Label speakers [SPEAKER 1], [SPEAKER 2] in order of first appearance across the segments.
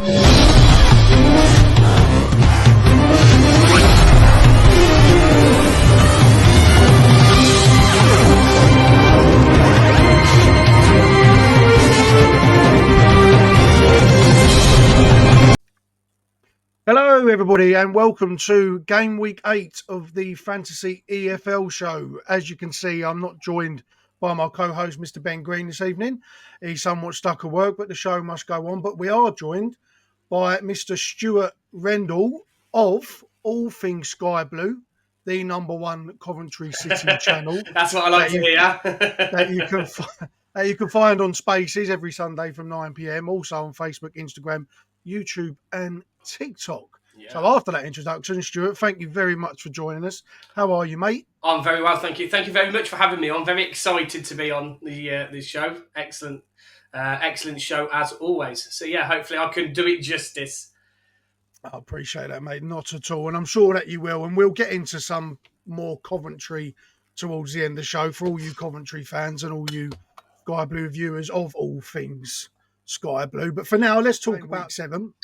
[SPEAKER 1] Hello, everybody, and welcome to Game Week 8 of the Fantasy EFL Show. As you can see, I'm not joined by my co-host, Mr. Ben Green, this evening. He's somewhat stuck at work, but the show must go on. But we are joined by Mr. Stuart Rendall of All Things Sky Blue, the #1 Coventry City channel.
[SPEAKER 2] That's what I like to hear.
[SPEAKER 1] that you can find on Spaces every Sunday from 9 p.m. Also on Facebook, Instagram, YouTube, and TikTok. Yeah. So after that introduction, Stuart, thank you very much for joining us. How are you, mate?
[SPEAKER 2] I'm very well, thank you. Thank you very much for having me. I'm very excited to be on this show. Excellent show as always. So yeah, hopefully I can do it justice.
[SPEAKER 1] I appreciate that, mate. Not at all. And I'm sure that you will. And we'll get into some more Coventry towards the end of the show for all you Coventry fans and all you Sky Blue viewers of All Things Sky Blue. But for now, let's talk about 7.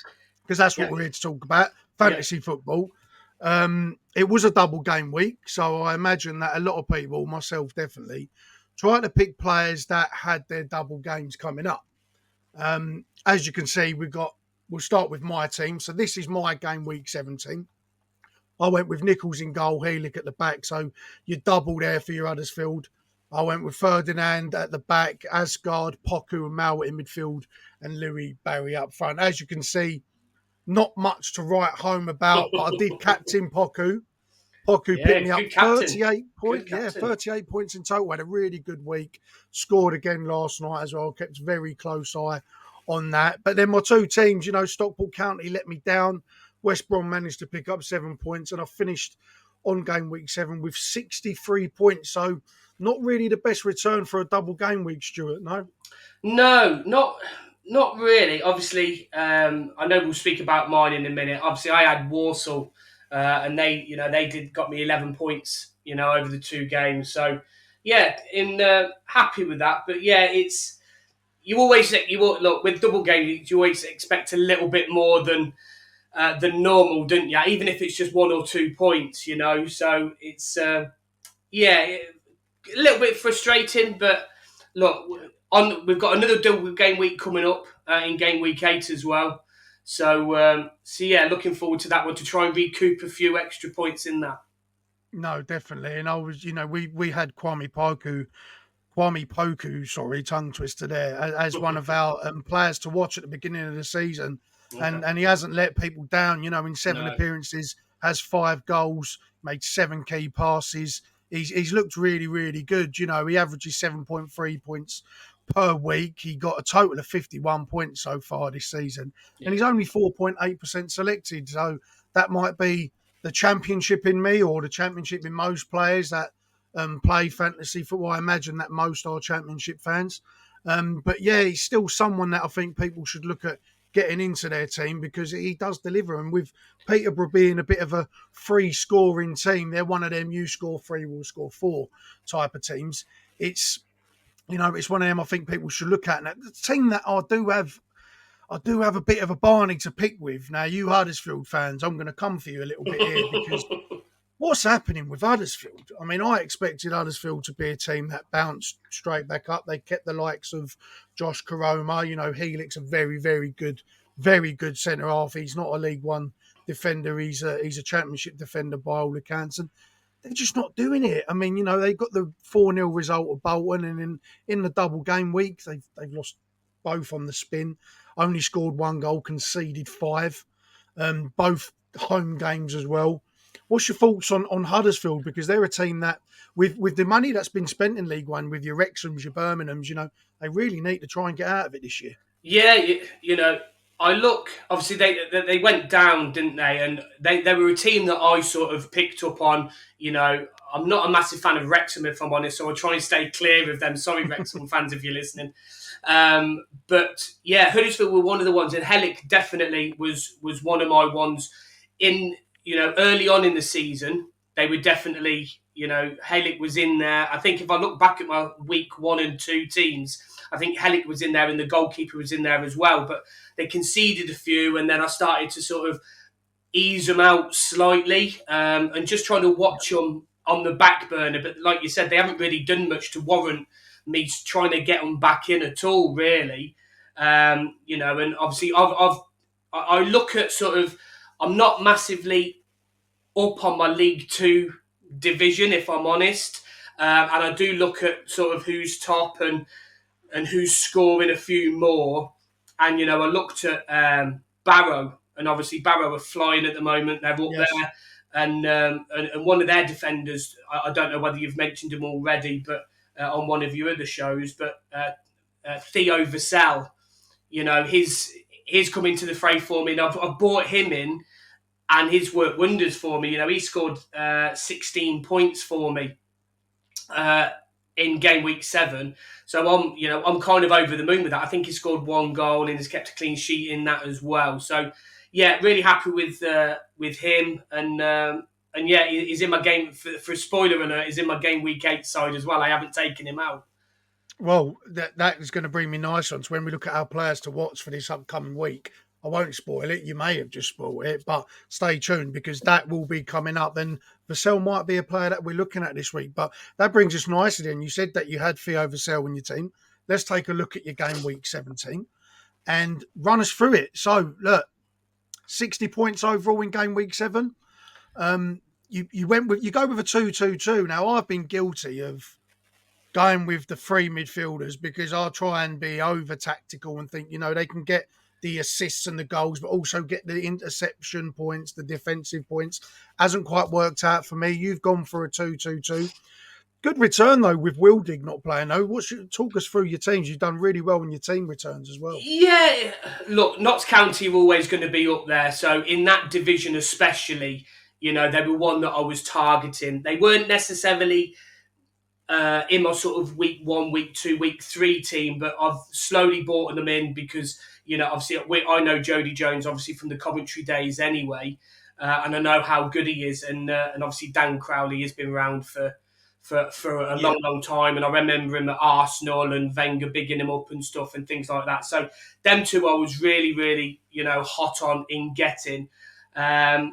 [SPEAKER 1] Because that's what we're here to talk about, fantasy football. It was a double game week, so I imagine that a lot of people, myself definitely, trying to pick players that had their double games coming up. As you can see, we'll start with my team. So this is my game week 17. I went with Nichols in goal, Helik at the back, so you double there for your Huddersfield. I went with Ferdinand at the back, Asgard, Poku and Mal in midfield, and Louis Barry up front. As you can see, not much to write home about, but I did captain Poku. Poku picked me up 38 points. Yeah, 38 points in total. Had a really good week. Scored again last night as well. Kept a very close eye on that. But then my two teams, Stockport County let me down. West Brom managed to pick up 7 points, and I finished on game week 7 with 63 points. So not really the best return for a double game week, Stuart, no?
[SPEAKER 2] No, not really. Obviously, I know we'll speak about mine in a minute. Obviously, I had Vassell, and they got me 11 points, over the 2 games. So, yeah, happy with that. But yeah, look with double game weeks, you always expect a little bit more than normal, don't you? Even if it's just 1 or 2 points, So it's a little bit frustrating, but look. We've got another double game week coming up in game week 8 as well. So looking forward to that one to try and recoup a few extra points in that.
[SPEAKER 1] No, definitely. And I was, we had Kwame Poku, tongue twister there, as one of our players to watch at the beginning of the season. Okay. And he hasn't let people down, in 7 appearances, has 5 goals, made 7 key passes. He's looked really, really good. He averages 7.3 points per week. He got a total of 51 points so far this season. Yeah. And he's only 4.8% selected. So that might be the championship in me or the championship in most players that play fantasy football. I imagine that most are championship fans. But yeah, he's still someone that I think people should look at getting into their team because he does deliver. And with Peterborough being a bit of a free scoring team, they're one of them you score 3, we'll score 4 type of teams. It's one of them I think people should look at. Now, the team that I do have a bit of a Barney to pick with. Now, you Huddersfield fans, I'm going to come for you a little bit here because what's happening with Huddersfield? I mean, I expected Huddersfield to be a team that bounced straight back up. They kept the likes of Josh Koroma. Helik's a very, very good centre-half. He's not a League One defender. He's a championship defender by all accounts. And they're just not doing it. I mean, they got the 4-0 result of Bolton, and in the double game week, they've lost both on the spin. Only scored 1 goal, conceded 5. Both home games as well. What's your thoughts on Huddersfield? Because they're a team that, with the money that's been spent in League One, with your Wrexhams, your Birminghams, they really need to try and get out of it this year.
[SPEAKER 2] Yeah, I look, obviously they went down, didn't they? And they were a team that I sort of picked up on. I'm not a massive fan of Wrexham, if I'm honest, so I'll try and stay clear of them. Sorry, Wrexham fans, if you're listening. But yeah, Huddersfield were one of the ones, and Helik definitely was one of my ones in, early on in the season. They were definitely, Helik was in there. I think if I look back at my week 1 and 2 teams, I think Helic was in there and the goalkeeper was in there as well. But they conceded a few, and then I started to sort of ease them out slightly, and just trying to watch them on the back burner. But like you said, they haven't really done much to warrant me trying to get them back in at all, really. You know, and obviously I look at sort of, I'm not massively up on my League Two division, if I'm honest. And I do look at sort of who's top and who's scoring a few more. And, you know, I looked at Barrow, and obviously Barrow are flying at the moment. They're up there. And one of their defenders, I don't know whether you've mentioned him already, but on one of your other shows, but Theo Vassell, you know, he's come into the fray for me, and I've brought him in, and he's worked wonders for me. You know, he scored 16 points for me in game week 7. So I'm kind of over the moon with that. I think he scored 1 goal and has kept a clean sheet in that as well. So yeah, really happy with him, and yeah, he's in my game for a spoiler alert. He's in my game week 8 side as well. I haven't taken him out.
[SPEAKER 1] Well, that is going to bring me nice on to when we look at our players to watch for this upcoming week. I won't spoil it. You may have just spoiled it, but stay tuned because that will be coming up. And Vassell might be a player that we're looking at this week. But that brings us nicely in. You said that you had Theo Vassell in your team. Let's take a look at your game week 17 and run us through it. So, look, 60 points overall in game week 7. You go with a 2-2-2. Now, I've been guilty of going with the 3 midfielders because I'll try and be over tactical and think, you know, they can get the assists and the goals, but also get the interception points, the defensive points. Hasn't quite worked out for me. You've gone for a 2-2-2. Good return, though, with Wildig not playing, though. Talk us through your teams. You've done really well in your team returns as well.
[SPEAKER 2] Yeah, look, Notts County are always going to be up there. So in that division especially, you know, they were one that I was targeting. They weren't necessarily in my sort of week 1, week 2, week 3 team, but I've slowly brought them in because, you know, obviously I know Jody Jones obviously from the Coventry days anyway, and I know how good he is, and obviously Dan Crowley has been around for a long time, and I remember him at Arsenal and Wenger bigging him up and stuff and things like that. So them two I was really, you know, hot on in getting. I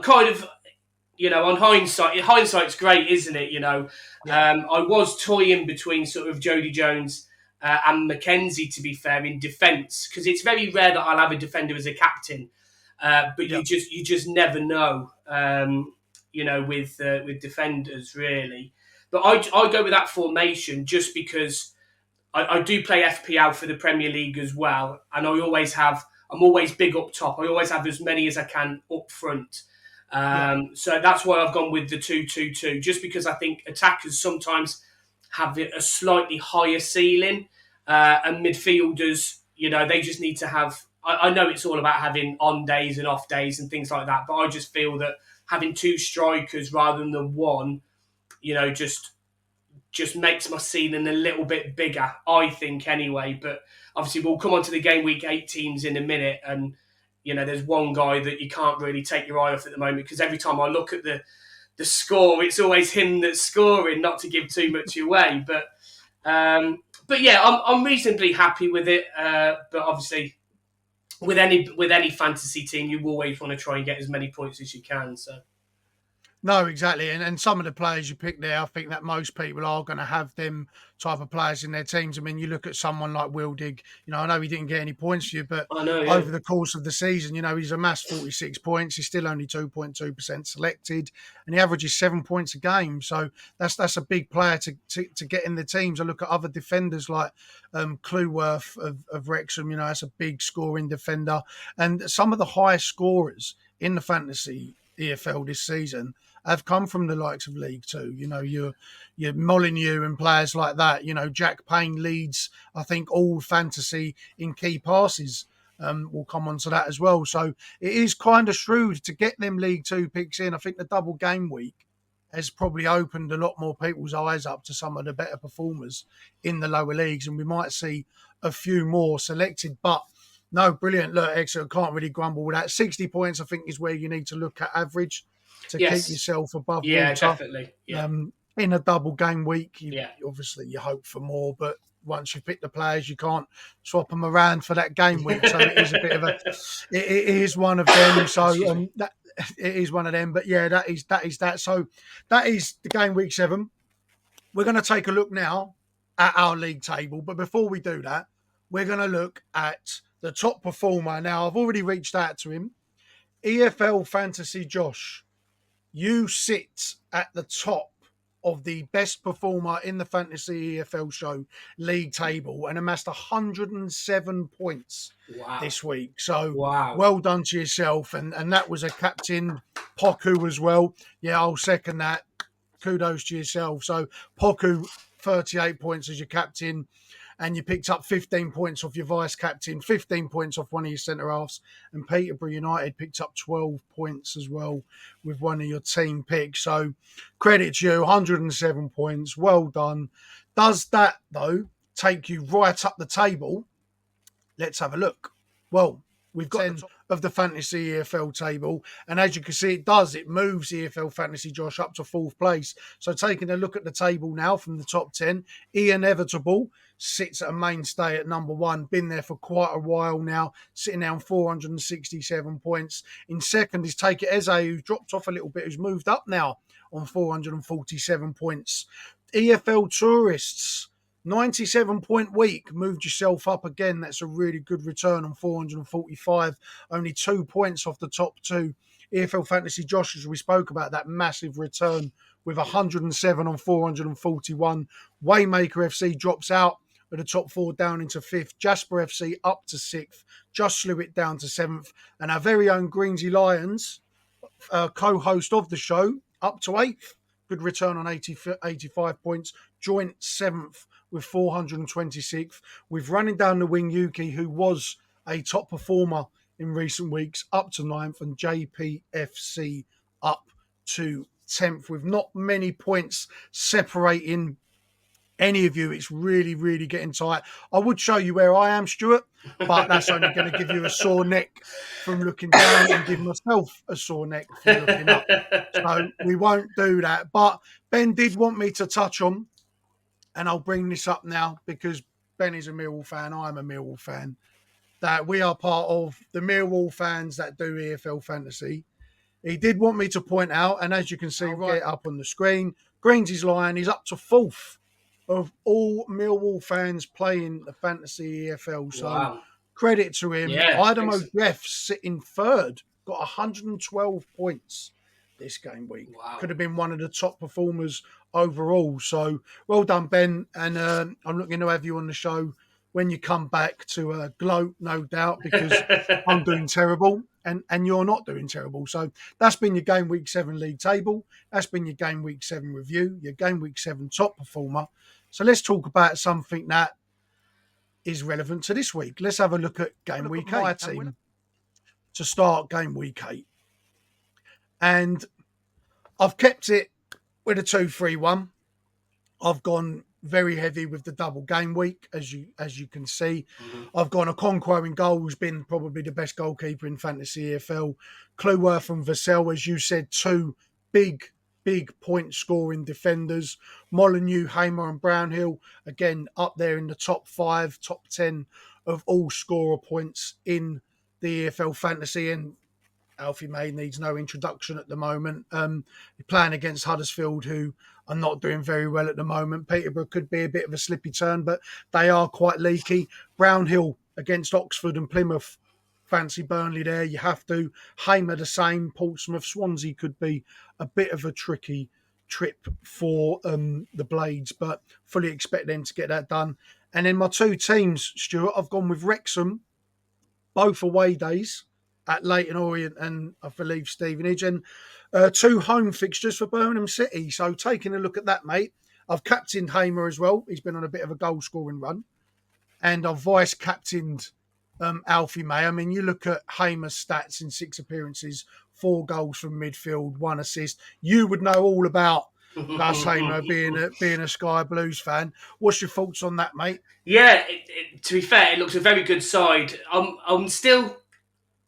[SPEAKER 2] kind of, you know, on hindsight's great, isn't it? You know, I was toying between sort of Jody Jones and Mackenzie, to be fair, in defence, because it's very rare that I'll have a defender as a captain, but you just never know, you know, with defenders really. But I go with that formation just because I do play FPL for the Premier League as well, and I'm always big up top. I always have as many as I can up front. So that's why I've gone with the 2-2-2, just because I think attackers sometimes have a slightly higher ceiling, and midfielders, you know, they just need to have. I know it's all about having on days and off days and things like that, but I just feel that having 2 strikers rather than the 1, you know, just makes my ceiling a little bit bigger, I think, anyway. But obviously, we'll come on to the game week 8 teams in a minute, and you know, there's one guy that you can't really take your eye off at the moment because every time I look at the score, it's always him that's scoring. Not to give too much away, but yeah, I'm reasonably happy with it. But obviously, with any fantasy team, you always want to try and get as many points as you can. So.
[SPEAKER 1] No, exactly. And some of the players you pick there, I think that most people are going to have them type of players in their teams. I mean, you look at someone like Wildig, you know, I know he didn't get any points for you, but over the course of the season, you know, he's amassed 46 points. He's still only 2.2% selected, and he averages 7 points a game. So that's a big player to get in the teams. I look at other defenders like Clueworth of Wrexham, you know, that's a big scoring defender. And some of the highest scorers in the Fantasy EFL this season have come from the likes of League Two. You know, your Molyneux and players like that. You know, Jack Payne leads, I think, all fantasy in key passes. We'll come on to that as well. So it is kind of shrewd to get them League Two picks in. I think the double game week has probably opened a lot more people's eyes up to some of the better performers in the lower leagues, and we might see a few more selected. But no, brilliant. Look, excellent. Can't really grumble with that. 60 points, I think, is where you need to look at average to keep yourself above water.
[SPEAKER 2] Definitely. Yeah.
[SPEAKER 1] In a double game week, obviously you hope for more, but once you've picked the players, you can't swap them around for that game week. So it is a bit of it is one of them. So that it is one of them. But yeah, that is that. So that is the game week 7. We're going to take a look now at our league table. But before we do that, we're going to look at the top performer. Now, I've already reached out to him. EFL Fantasy Josh, you sit at the top of the best performer in the Fantasy EFL Show league table and amassed 107 points this week. So well done to yourself. And that was a captain, Poku, as well. Yeah, I'll second that. Kudos to yourself. So Poku, 38 points as your captain, and you picked up 15 points off your vice captain, 15 points off one of your centre halves, and Peterborough United picked up 12 points as well with one of your team picks. So credit to you, 107 points. Well done. Does that, though, take you right up the table? Let's have a look. Well, we've got 10 of the Fantasy EFL table, and as you can see, it moves EFL Fantasy Josh up to 4th place. So taking a look at the table now from the top 10, Inevitable sits at a mainstay at number 1, been there for quite a while now, sitting down 467 points. In second is Take It Eze, who's dropped off a little bit, who's moved up now on 447 points. EFL Tourists, 97-point week, moved yourself up again. That's a really good return on 445. Only 2 points off the top 2. EFL Fantasy Josh, as we spoke about, that massive return with 107 on 441. Waymaker FC drops out with the top 4 down into 5th. Jasper FC up to 6th. Just slew it down to 7th. And our very own Greensey Lions, co-host of the show, up to 8th. Good return on 85 points. Joint 7th with 426. With running down the wing Yuki, who was a top performer in recent weeks, up to 9th, and JPFC up to 10th, with not many points separating any of you. It's really, really getting tight. I would show you where I am, Stuart, but that's only going to give you a sore neck from looking down and give myself a sore neck from looking up. So we won't do that. But Ben did want me to touch on, and I'll bring this up now because Ben is a Millwall fan, I'm a Millwall fan, that we are part of the Millwall fans that do EFL Fantasy. He did want me to point out, and as you can see right up on the screen, Greensey's Lion is up to 4th of all Millwall fans playing the Fantasy EFL. So credit to him.
[SPEAKER 2] Yeah,
[SPEAKER 1] Idemo Jeff sitting 3rd, got 112 points this game week. Could have been one of the top performers overall. So well done, Ben. And I'm looking to have you on the show when you come back to gloat, no doubt, because I'm doing terrible and you're not doing terrible. So that's been your Game Week 7 league table. That's been your Game Week 7 review, your Game Week 7 top performer. So let's talk about something that is relevant to this week. Let's have a look at Game Week 8. My team to start Game Week 8. And I've kept it with a 2-3-1. I've gone very heavy with the double game week, as you can see. I've gone Okonkwo in goal, who's been probably the best goalkeeper in Fantasy EFL. Clueworth and Vassell, as you said, 2 big point scoring defenders. Molyneux, Hamer and Brownhill, again, up there in the top 5, top 10 of all scorer points in the EFL Fantasy. And Alfie May needs no introduction at the moment. You're playing against Huddersfield, who are not doing very well at the moment. Peterborough could be a bit of a slippy turn, but they are quite leaky. Brownhill against Oxford and Plymouth. Fancy Burnley there. You have to. Hamer the same. Portsmouth, Swansea could be a bit of a tricky trip for the Blades, but fully expect them to get that done. And then my 2 teams, Stuart, I've gone with Wrexham, both away days at Leyton Orient and I believe Stevenage, and 2 home fixtures for Birmingham City. So taking a look at that, mate, I've captained Hamer as well. He's been on a bit of a goal scoring run, and I've vice captained Alfie May. I mean, you look at Hamer's stats in 6 appearances, 4 goals from midfield, 1 assist. You would know all about Gus Hamer being a Sky Blues fan. What's your thoughts on that, mate?
[SPEAKER 2] Yeah, to be fair, it looks a very good side. I'm still.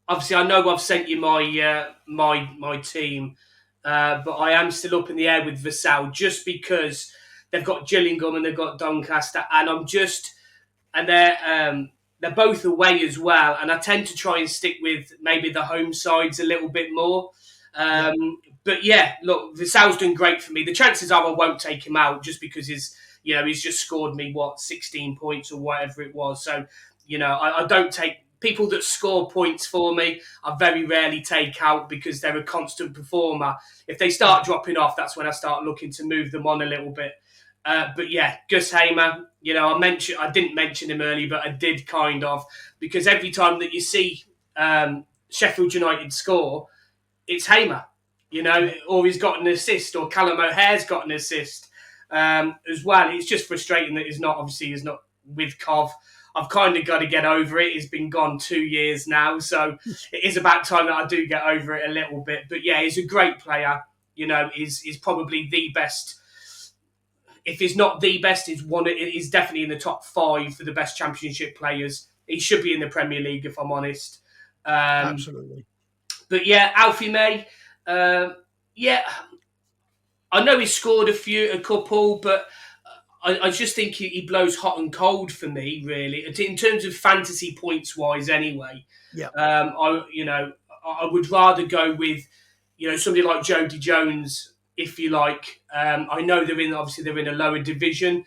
[SPEAKER 2] Obviously, I know I've sent you my my team, but I am still up in the air with Vassell just because they've got Gillingham and they've got Doncaster, and they're both away as well, and I tend to try and stick with maybe the home sides a little bit more. But yeah, look, Vassell's doing great for me. The chances are I won't take him out just because he's just scored me 16 points or whatever it was. So I don't take people that score points for me. I very rarely take out because they're a constant performer. If they start dropping off, that's when I start looking to move them on a little bit. But yeah, Gus Hamer, I didn't mention him earlier, but I did kind of, because every time that you see Sheffield United score, it's Hamer, or he's got an assist, or Callum O'Hare's got an assist as well. It's just frustrating that he's not with Cov. I've kind of got to get over it. He's been gone 2 years now, so it is about time that I do get over it a little bit. But yeah, he's a great player. He's probably the best. If he's not the best, he's definitely in the top 5 for the best Championship players. He should be in the Premier League, if I'm honest.
[SPEAKER 1] Absolutely.
[SPEAKER 2] But yeah, Alfie May. I know he scored a couple, but I just think he blows hot and cold for me, really, in terms of fantasy points wise. Anyway, I would rather go with somebody like Jody Jones, if you like. I know they're in a lower division,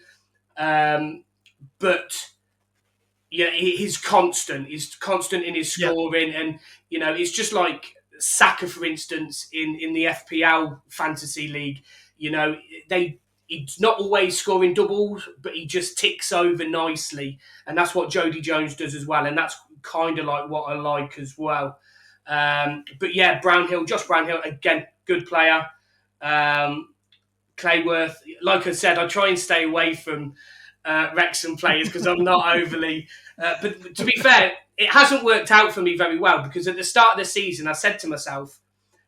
[SPEAKER 2] but yeah, he's constant. He's constant in his scoring, and it's just like Saka, for instance, in the FPL Fantasy League. He's not always scoring doubles, but he just ticks over nicely, and that's what Jody Jones does as well, and that's kind of like what I like as well. But yeah, Josh Brownhill, again, good player. Clayworth, like I said, I try and stay away from Wrexham players because I'm not overly. But to be fair, it hasn't worked out for me very well, because at the start of the season, I said to myself,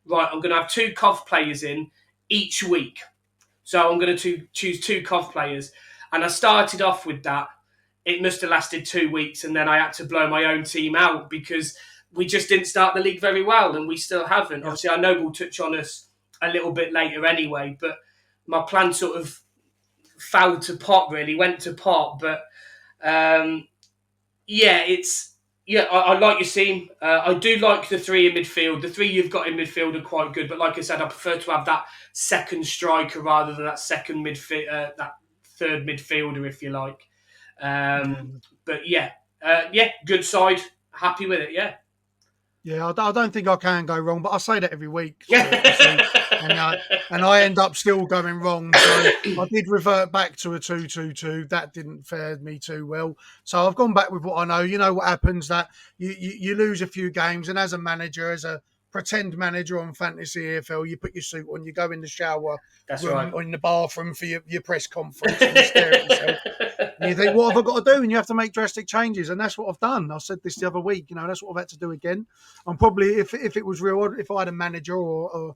[SPEAKER 2] right, I'm going to have 2 Cov players in each week. So I'm going to choose 2 Cov players. And I started off with that. It must have lasted 2 weeks, and then I had to blow my own team out because we just didn't start the league very well, and we still haven't. Yeah. Obviously, I know we'll touch on us a little bit later anyway, but my plan sort of went to pot. But I like your team. I do like the 3 in midfield. The 3 you've got in midfield are quite good, but like I said, I prefer to have that second striker rather than that second that third midfielder, if you like. But good side. Happy with it, yeah.
[SPEAKER 1] Yeah, I don't think I can go wrong, but I say that every week. And I end up still going wrong. So I did revert back to a 2-2-2. That didn't fare me too well. So I've gone back with what I know. You know what happens, that you lose a few games, and as a manager, as a pretend manager on Fantasy EFL, you put your suit on, you go in the shower room, or in the bathroom for your press conference, and you stare at yourself. And you think, what have I got to do? And you have to make drastic changes. And that's what I've done. I said this the other week, that's what I've had to do again. I'm probably, if it was real, if I had a manager or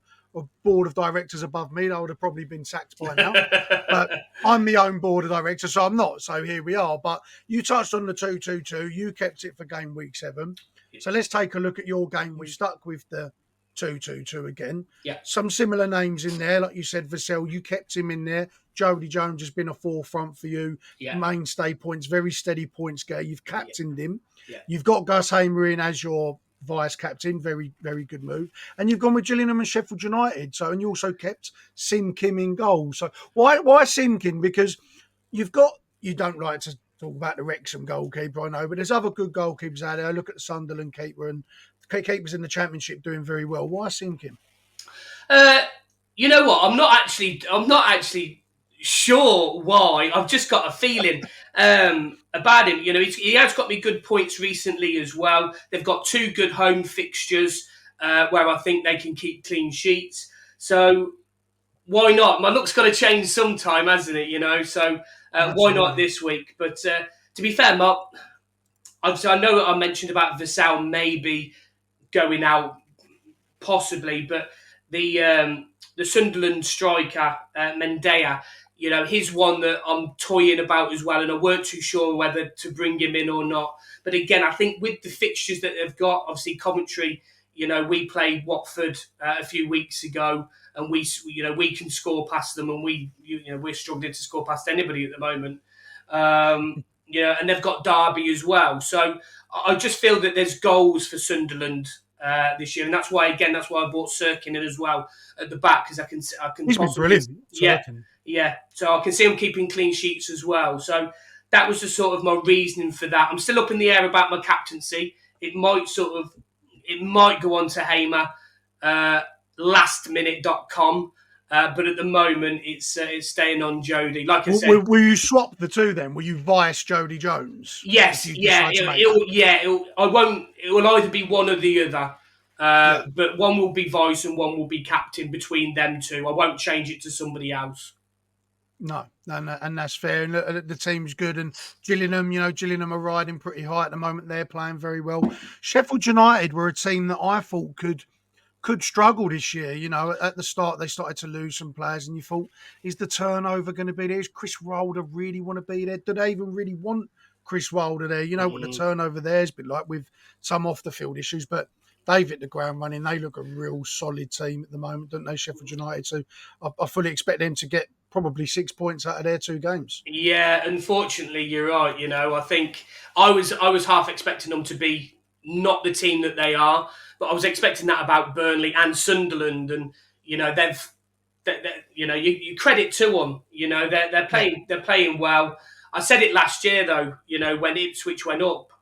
[SPEAKER 1] board of directors above me, I would have probably been sacked by now. But I'm my own board of directors, so I'm not. So here we are. But you touched on the 2-2-2. You kept it for game week 7. So let's take a look at your game. We stuck with the 2-2-2 again.
[SPEAKER 2] Yeah.
[SPEAKER 1] Some similar names in there. Like you said, Vassell, you kept him in there. Jody Jones has been a forefront for you. Yeah. Mainstay points, very steady points getter. You've captained him. Yeah. You've got Gus Hamer in as your vice captain. Very, very good move. And you've gone with Gillingham and Sheffield United. And you also kept Sim Kim in goal. So why Sim Kim? Because you don't like to talk about the Wrexham goalkeeper, I know, but there's other good goalkeepers out there. I look at the Sunderland keeper, and the keepers in the Championship doing very well. Why Sim Kim?
[SPEAKER 2] You know what? I'm not actually sure why. I've just got a feeling about him. He has got me good points recently as well. They've got 2 good home fixtures where I think they can keep clean sheets. So why not? My look's got to change sometime, hasn't it? So why not this week? But to be fair, Mark, obviously I know I mentioned about Vassell maybe going out, possibly, but the Sunderland striker, Mendea, he's one that I'm toying about as well, and I weren't too sure whether to bring him in or not. But again, I think with the fixtures that they've got, obviously Coventry, we played Watford a few weeks ago, and we can score past them, and we're struggling to score past anybody at the moment. And they've got Derby as well. So I just feel that there's goals for Sunderland this year, and that's why I bought Sirkin in as well at the back, because I can
[SPEAKER 1] He's been brilliant. Sirkin.
[SPEAKER 2] Yeah. So I can see him keeping clean sheets as well. So that was the sort of my reasoning for that. I'm still up in the air about my captaincy. It might go on to Hamer, lastminute.com. But at the moment, it's staying on Jody. Like I said,
[SPEAKER 1] will you swap the two then? Will you vice Jody Jones?
[SPEAKER 2] Yes, yeah, it will either be one or the other. But one will be vice and one will be captain between them two. I won't change it to somebody else.
[SPEAKER 1] No, and that's fair. And the team's good. And Gillingham are riding pretty high at the moment. They're playing very well. Sheffield United were a team that I thought could struggle this year. At the start they started to lose some players, and you thought, is the turnover going to be there? Is Chris Wilder really want to be there? Do they even really want Chris Wilder there? What the turnover there has been like with some off the field issues, but they've hit the ground running. They look a real solid team at the moment, don't they, Sheffield United? So I fully expect them to get probably 6 points out of their 2 games.
[SPEAKER 2] Yeah, unfortunately, you're right. I think I was half expecting them to be not the team that they are, but I was expecting that about Burnley and Sunderland, and you credit to them. They're playing well. I said it last year though. When Ipswich went up,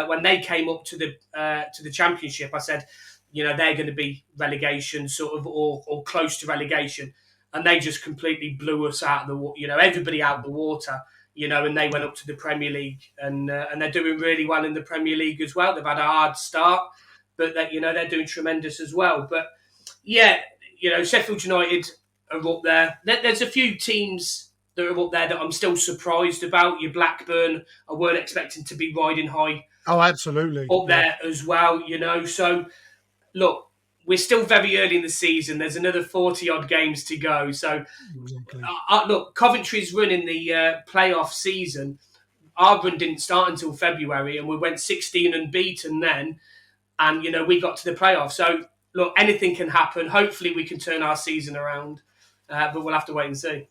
[SPEAKER 2] when they came up to the Championship, I said, they're going to be relegation sort of or close to relegation, and they just completely blew us out of the water. Everybody out of the water. And they went up to the Premier League, and they're doing really well in the Premier League as well. They've had a hard start, but they're doing tremendous as well. But yeah, Sheffield United are up there. There's a few teams that are up there that I'm still surprised about. Your Blackburn, I weren't expecting to be riding high.
[SPEAKER 1] Oh, absolutely.
[SPEAKER 2] Up there as well, So look, we're still very early in the season. There's another 40-odd games to go. So,
[SPEAKER 1] exactly.
[SPEAKER 2] Look, Coventry's running the playoff season. Our run didn't start until February, and we went 16 unbeaten then. And, we got to the playoffs. So, look, anything can happen. Hopefully we can turn our season around. But we'll have to wait and see.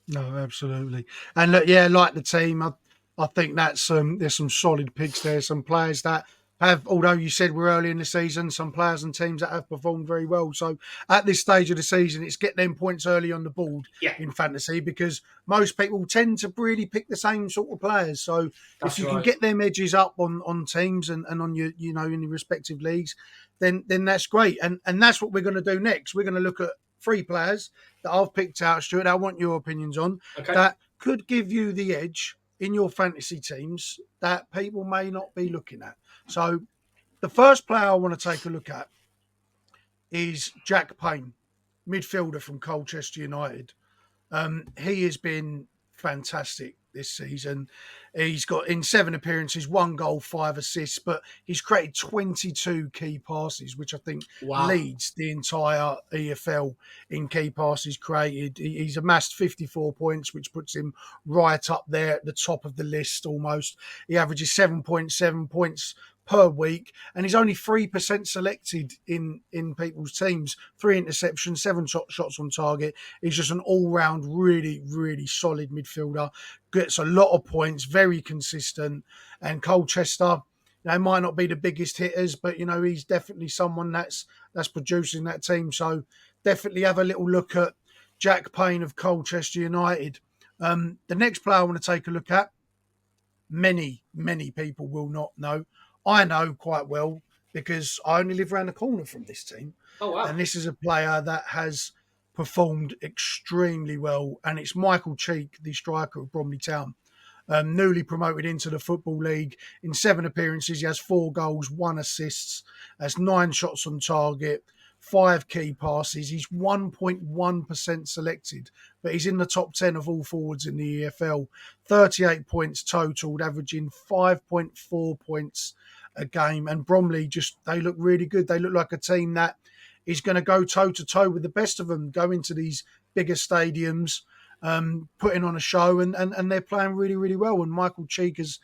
[SPEAKER 1] No, absolutely. And look, yeah, like the team, I think that's there's some solid picks there. Some players that have, although you said we're early in the season, some players and teams that have performed very well. So at this stage of the season, it's get them points early on the board in fantasy, because most people tend to really pick the same sort of players. So if you can get them edges up on teams and on your, in your respective leagues, then that's great. And that's what we're going to do next. We're going to look at 3 players that I've picked out, Stuart, I want your opinions on, that could give you the edge in your fantasy teams that people may not be looking at. So the first player I want to take a look at is Jack Payne, midfielder from Colchester United. He has been fantastic this season. He's got, in 7 appearances, 1 goal, 5 assists, but he's created 22 key passes, which I think leads the entire EFL in key passes created. He's amassed 54 points, which puts him right up there at the top of the list almost. He averages 7.7 points per week, and he's only 3% selected in people's teams. 3 interceptions, 7 shots on target. He's just an all-round, really, really solid midfielder. Gets a lot of points, very consistent. And Colchester, they might not be the biggest hitters, but he's definitely someone that's producing that team. So definitely have a little look at Jack Payne of Colchester United. The next player I want to take a look at, many people will not know. I know quite well, because I only live around the corner from this team.
[SPEAKER 2] Oh, wow.
[SPEAKER 1] And this is a player that has performed extremely well, and it's Michael Cheek, the striker of Bromley Town. Newly promoted into the Football League. In 7 appearances, he has 4 goals, 1 assist, has 9 shots on target, 5 key passes. He's 1.1% selected, but he's in the top 10 of all forwards in the EFL. 38 points totaled, averaging 5.4 points a game. And Bromley, they look really good. They look like a team that is going to go toe-to-toe with the best of them, go into these bigger stadiums, putting on a show, and they're playing really, really well. And Michael Cheek has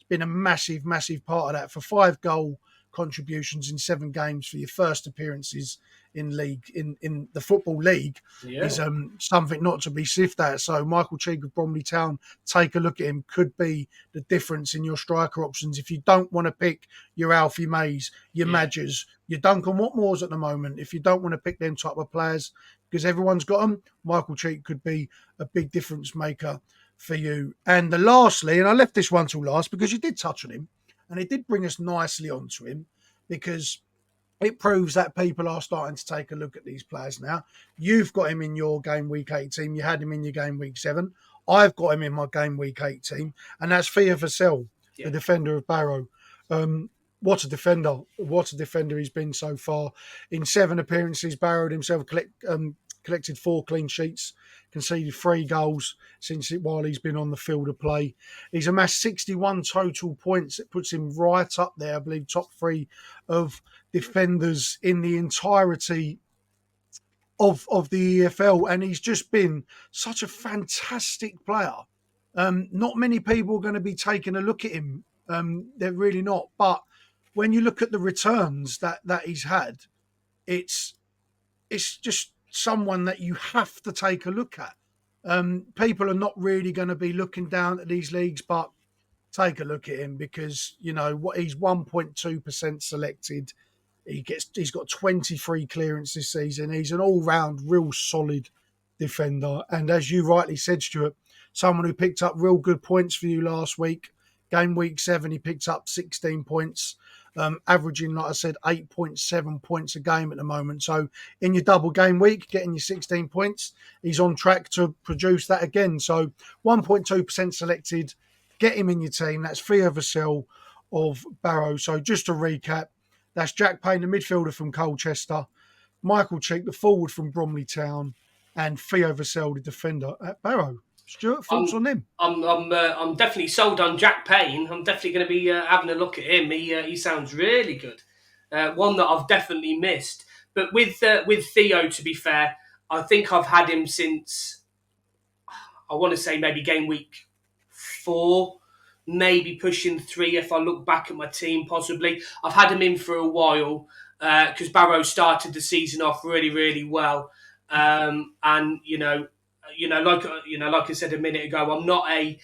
[SPEAKER 1] been a massive, massive part of that. For 5 goal contributions in 7 games for your first appearances in the Football League is something not to be sniffed at. So Michael Cheek of Bromley Town, take a look at him, could be the difference in your striker options. If you don't want to pick your Alfie Mays, your Madgers, your Duncan Watmores at the moment, if you don't want to pick them type of players, because everyone's got them, Michael Cheek could be a big difference maker for you. And lastly, and I left this one till last because you did touch on him, and it did bring us nicely onto him, because it proves that people are starting to take a look at these players now. You've got him in your game week 8 team. You had him in your game week 7. I've got him in my game week 8 team, and that's Theo Vassell, the defender of Barrow. What a defender. What a defender he's been so far. In 7 appearances, Barrow himself collected 4 clean sheets, conceded 3 goals while he's been on the field of play. He's amassed 61 total points. It puts him right up there, I believe, top 3 of defenders in the entirety of the EFL. And he's just been such a fantastic player. Not many people are going to be taking a look at him. They're really not. But when you look at the returns that he's had, it's just someone that you have to take a look at. People are not really going to be looking down at these leagues, but take a look at him, because what he's 1.2% selected. He's got 23 clearance this season. He's an all-round real solid defender, and as you rightly said, Stuart, someone who picked up real good points for you last week. Game week 7, he picked up 16 points. Averaging, like I said, 8.7 points a game at the moment. So in your double game week, getting your 16 points, he's on track to produce that again. So 1.2% selected, get him in your team. That's Theo Vassell of Barrow. So just to recap, that's Jack Payne, the midfielder from Colchester, Michael Cheek, the forward from Bromley Town, and Theo Vassell, the defender at Barrow. Stuart, thoughts on him?
[SPEAKER 2] I'm definitely sold on Jack Payne. I'm definitely going to be having a look at him. He sounds really good. One that I've definitely missed. But with Theo, to be fair, I think I've had him since, I want to say maybe game week 4, maybe pushing 3 if I look back at my team, possibly. I've had him in for a while because Barrow started the season off really, really well. And like I said a minute ago, I'm not I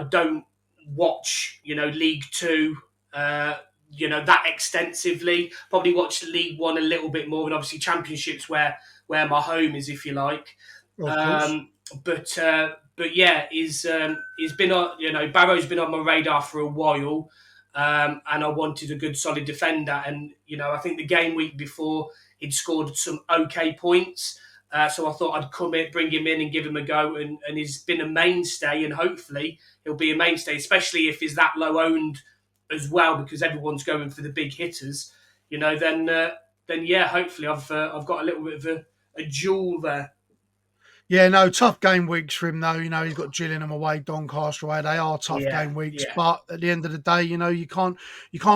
[SPEAKER 2] don't watch, League 2, that extensively. Probably watch League 1 a little bit more, and obviously Championships where my home is, if you like. But yeah, he's been on, Barrow's been on my radar for a while. And I wanted a good solid defender, and I think the game week before he'd scored some okay points. So I thought I'd come in, bring him in and give him a go, and he's been a mainstay, and hopefully he'll be a mainstay, especially if he's that low owned as well, because everyone's going for the big hitters. Then yeah, hopefully I've got a little bit of a jewel there.
[SPEAKER 1] Yeah, no, tough game weeks for him though. He's got Gillingham away, Doncaster away. They are tough game weeks, but at the end of the day, you can't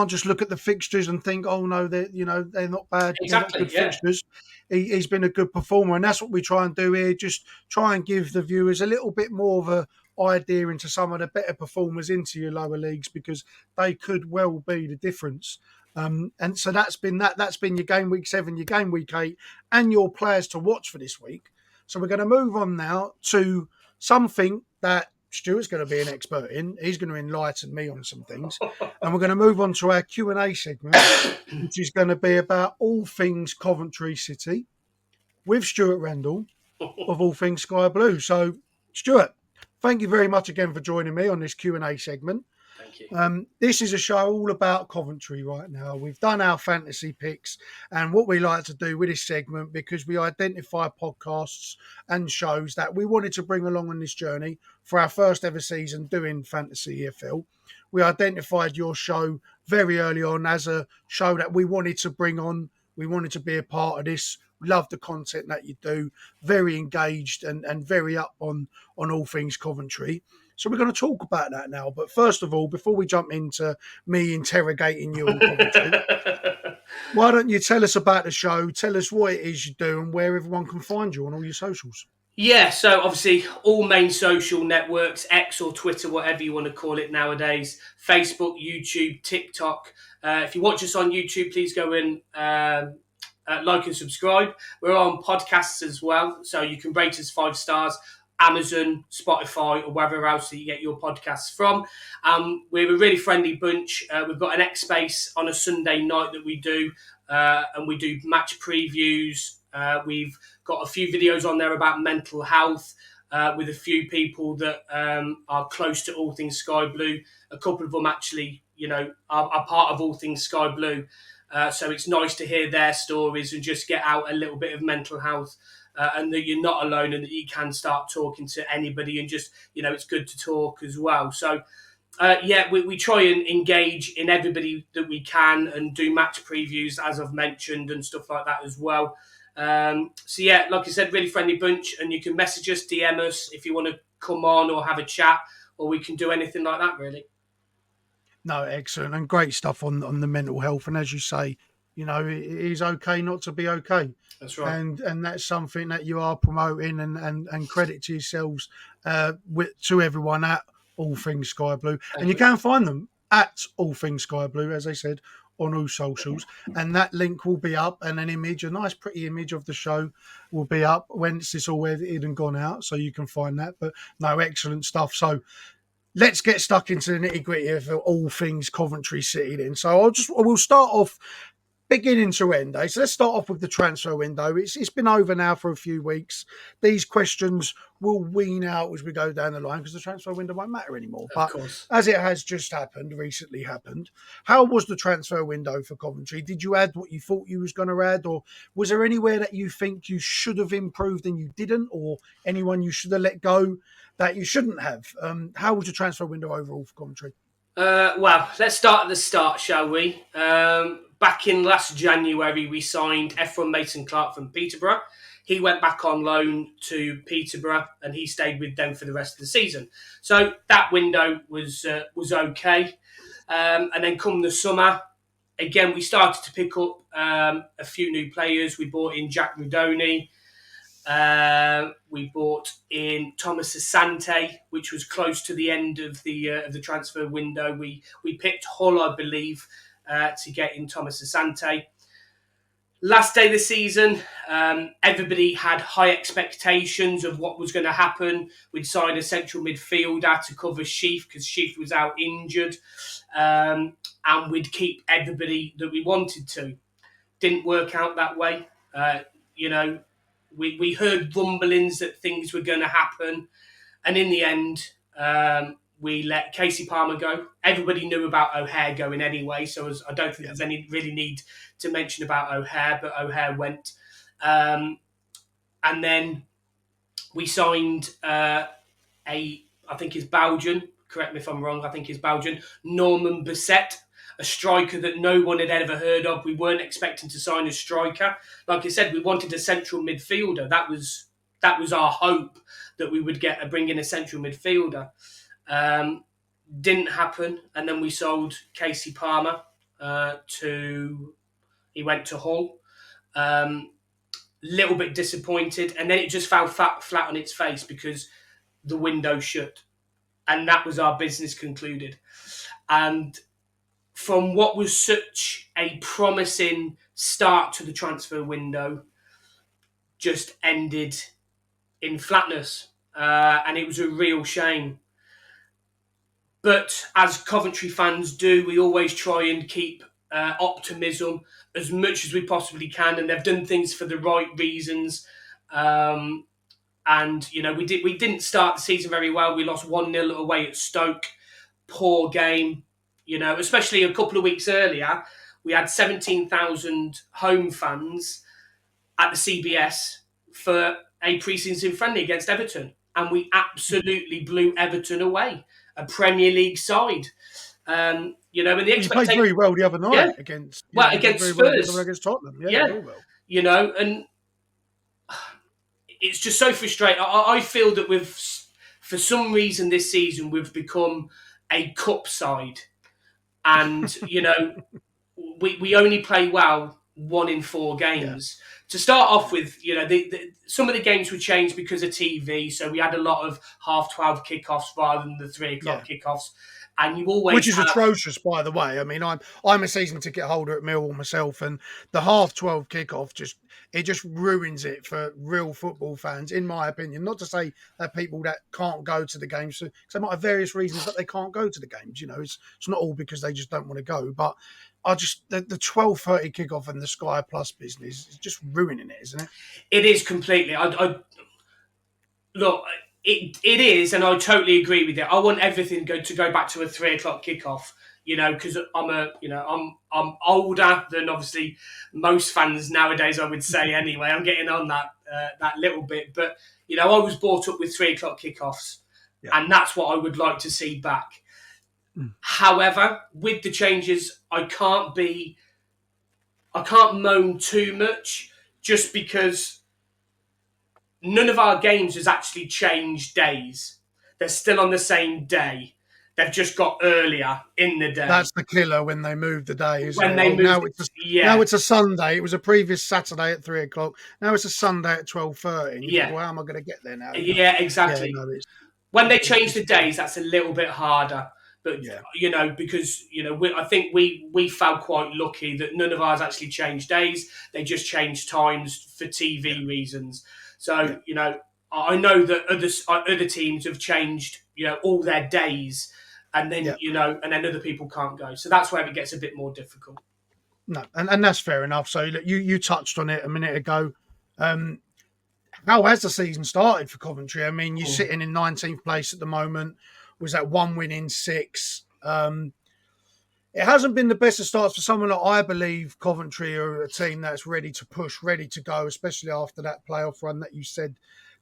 [SPEAKER 1] just look at the fixtures and think, oh no, they're not bad.
[SPEAKER 2] Exactly,
[SPEAKER 1] they're not good fixtures. He's been a good performer, and that's what we try and do here. Just try and give the viewers a little bit more of a idea into some of the better performers into your lower leagues, because they could well be the difference. And so that's been your game week 7, your game week 8, and your players to watch for this week. So we're going to move on now to something that Stuart's going to be an expert in. He's going to enlighten me on some things. And we're going to move on to our Q&A segment, which is going to be about all things Coventry City with Stuart Rendall of All Things Sky Blue. So, Stuart, thank you very much again for joining me on this Q&A segment.
[SPEAKER 2] Thank you.
[SPEAKER 1] This is a show all about Coventry right now. We've done our fantasy picks, and what we like to do with this segment, because we identify podcasts and shows that we wanted to bring along on this journey for our first ever season doing Fantasy EFL. We identified your show very early on as a show that we wanted to bring on. We wanted to be a part of this. We love the content that you do. Very engaged and very up on all things Coventry. So we're going to talk about that now. But first of all, before we jump into me interrogating you on Coventry, why don't you tell us about the show, tell us what it is you do and where everyone can find you on all your socials?
[SPEAKER 2] Yeah, so obviously all main social networks, X or Twitter, whatever you want to call it nowadays, Facebook, YouTube, TikTok, If you watch us on YouTube, please go and like and subscribe. We're on podcasts as well, so you can rate us 5 stars. Amazon, Spotify, or wherever else that you get your podcasts from. We're a really friendly bunch. We've got an X Space on a Sunday night that we do, and we do match previews. We've got a few videos on there about mental health with a few people that are close to all things Sky Blue. A couple of them actually, are part of all things Sky Blue. So it's nice to hear their stories and just get out a little bit of mental health. And that you're not alone and that you can start talking to anybody and just, it's good to talk as well. So, we try and engage in everybody that we can and do match previews, as I've mentioned, and stuff like that as well. Like I said, really friendly bunch, and you can message us, DM us if you want to come on or have a chat, or we can do anything like that, really.
[SPEAKER 1] No, excellent and great stuff on the mental health. And as you say, it is okay not to be okay.
[SPEAKER 2] That's right.
[SPEAKER 1] And that's something that you are promoting and credit to yourselves to everyone at All Things Sky Blue. And you can find them at All Things Sky Blue, as I said, on all socials. And that link will be up, and an image, a nice pretty image of the show will be up once it's all edited and gone out, so you can find that. But no, excellent stuff. So let's get stuck into the nitty gritty of all things Coventry City then. So we'll start off beginning to end. So let's start off with the transfer window. It's been over now for a few weeks. These questions will wean out as we go down the line because the transfer window won't matter anymore. But as it has just recently happened, how was the transfer window for Coventry? Did you add what you thought you was going to add, or was there anywhere that you think you should have improved and you didn't, or anyone you should have let go that you shouldn't have? How was the transfer window overall for Coventry?
[SPEAKER 2] Well, let's start at the start, shall we? Back in last January, we signed Efron Mason-Clark from Peterborough. He went back on loan to Peterborough, and he stayed with them for the rest of the season. So that window was okay. And then come the summer, again, we started to pick up a few new players. We brought in Jack Rudoni. We bought in Thomas Asante, which was close to the end of the transfer window. We picked Hull, I believe, to get in Thomas Asante. Last day of the season, everybody had high expectations of what was going to happen. We'd signed a central midfielder to cover Sheaf because Sheaf was out injured, and we'd keep everybody that we wanted to. Didn't work out that way. We heard rumblings that things were going to happen, and in the end, we let Casey Palmer go. Everybody knew about O'Hare going anyway, so I don't think there's any really need to mention about O'Hare, but O'Hare went. And then we signed I think he's Belgian, correct me if I'm wrong, I think he's Belgian, Norman Bissett, a striker that no one had ever heard of. We weren't expecting to sign a striker. Like I said, we wanted a central midfielder. That was our hope, that we would bring in a central midfielder. Didn't happen, and then we sold Casey Palmer he went to Hull. Little bit disappointed, and then it just fell flat on its face because the window shut, and that was our business concluded. And from what was such a promising start to the transfer window, just ended in flatness, and it was a real shame. But as Coventry fans do, we always try and keep optimism as much as we possibly can, and they've done things for the right reasons. And we didn't start the season very well. We lost 1-0 away at Stoke. Poor game. Especially a couple of weeks earlier, we had 17,000 home fans at the CBS for a pre-season friendly against Everton, and we absolutely blew Everton away, a Premier League side. And the expectation,
[SPEAKER 1] played very well the other night against Spurs, against Tottenham. Very well.
[SPEAKER 2] And it's just so frustrating. I feel that for some reason this season we've become a cup side, and we only play well 1 in 4 games. To start off with, some of the games were changed because of TV, so we had a lot of 12:30 kickoffs rather than the 3 o'clock kickoffs. and you always
[SPEAKER 1] Which is
[SPEAKER 2] have.
[SPEAKER 1] atrocious, by the way. I mean, I'm a season ticket holder at Millwall myself, and the 12:30 kickoff just ruins it for real football fans, in my opinion. Not to say that people that can't go to the games, because they might have various reasons that they can't go to the games. It's not all because they just don't want to go, but the 12:30 kickoff and the Sky Plus business is just ruining it, isn't it?
[SPEAKER 2] It is completely. Look, it is, and I totally agree with it. I want everything to go back to a 3 o'clock kickoff. Because I'm older than obviously most fans nowadays. I would say anyway. I'm getting on that little bit, but I was brought up with 3 o'clock kickoffs, and that's what I would like to see back. However, with the changes, I can't moan too much, just because none of our games has actually changed days. They're still on the same day. They've just got earlier in the day.
[SPEAKER 1] That's the killer when they move the day, isn't
[SPEAKER 2] when
[SPEAKER 1] it?
[SPEAKER 2] they
[SPEAKER 1] now
[SPEAKER 2] moved,
[SPEAKER 1] it's a Sunday. It was a previous Saturday at 3 o'clock. Now it's a Sunday at 12:30.
[SPEAKER 2] Yeah.
[SPEAKER 1] Think, well, how am I going to get there now?
[SPEAKER 2] Yeah, exactly.
[SPEAKER 1] Yeah, no,
[SPEAKER 2] when they change the days, that's a little bit harder. But because I think we felt quite lucky that none of ours actually changed days. They just changed times for TV reasons. So I know that other teams have changed all their days, and then and then other people can't go. So that's where it gets a bit more difficult.
[SPEAKER 1] No, and that's fair enough. So you touched on it a minute ago. How has the season started for Coventry? I mean, you're sitting in 19th place at the moment. Was that 1 win in 6? It hasn't been the best of starts for someone that I believe Coventry are a team that's ready to push, ready to go, especially after that playoff run that you said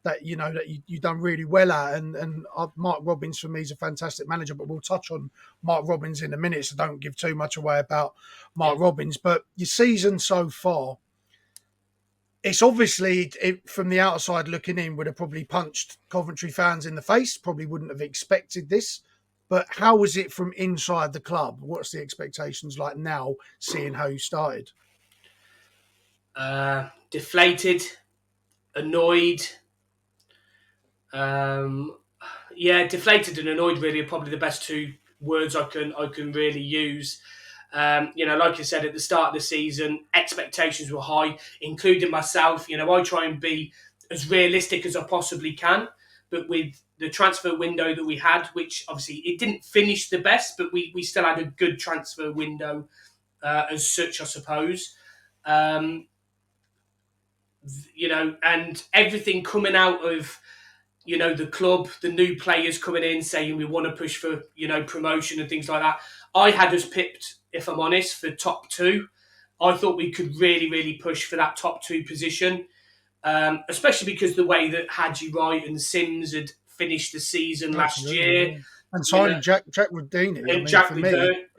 [SPEAKER 1] that you've done really well at. And Mark Robins for me is a fantastic manager, but we'll touch on Mark Robins in a minute, so don't give too much away about Mark Robins. But your season so far, it's obviously, from the outside looking in, would have probably punched Coventry fans in the face, probably wouldn't have expected this. But how was it from inside the club? What's the expectations like now, seeing how you started?
[SPEAKER 2] Deflated, annoyed. Deflated and annoyed really are probably the best two words I can really use. Like you said, at the start of the season, expectations were high, including myself. I try and be as realistic as I possibly can, but with the transfer window that we had, which obviously it didn't finish the best, but we still had a good transfer window as such, I suppose. And everything coming out of the club, the new players coming in saying we want to push for promotion and things like that. I had us pipped, if I'm honest, for top 2. I thought we could really, really push for that top 2 position, especially because the way that Hadji Wright and Sims had finished the season last year.
[SPEAKER 1] Yeah. And signing Jack Rodini.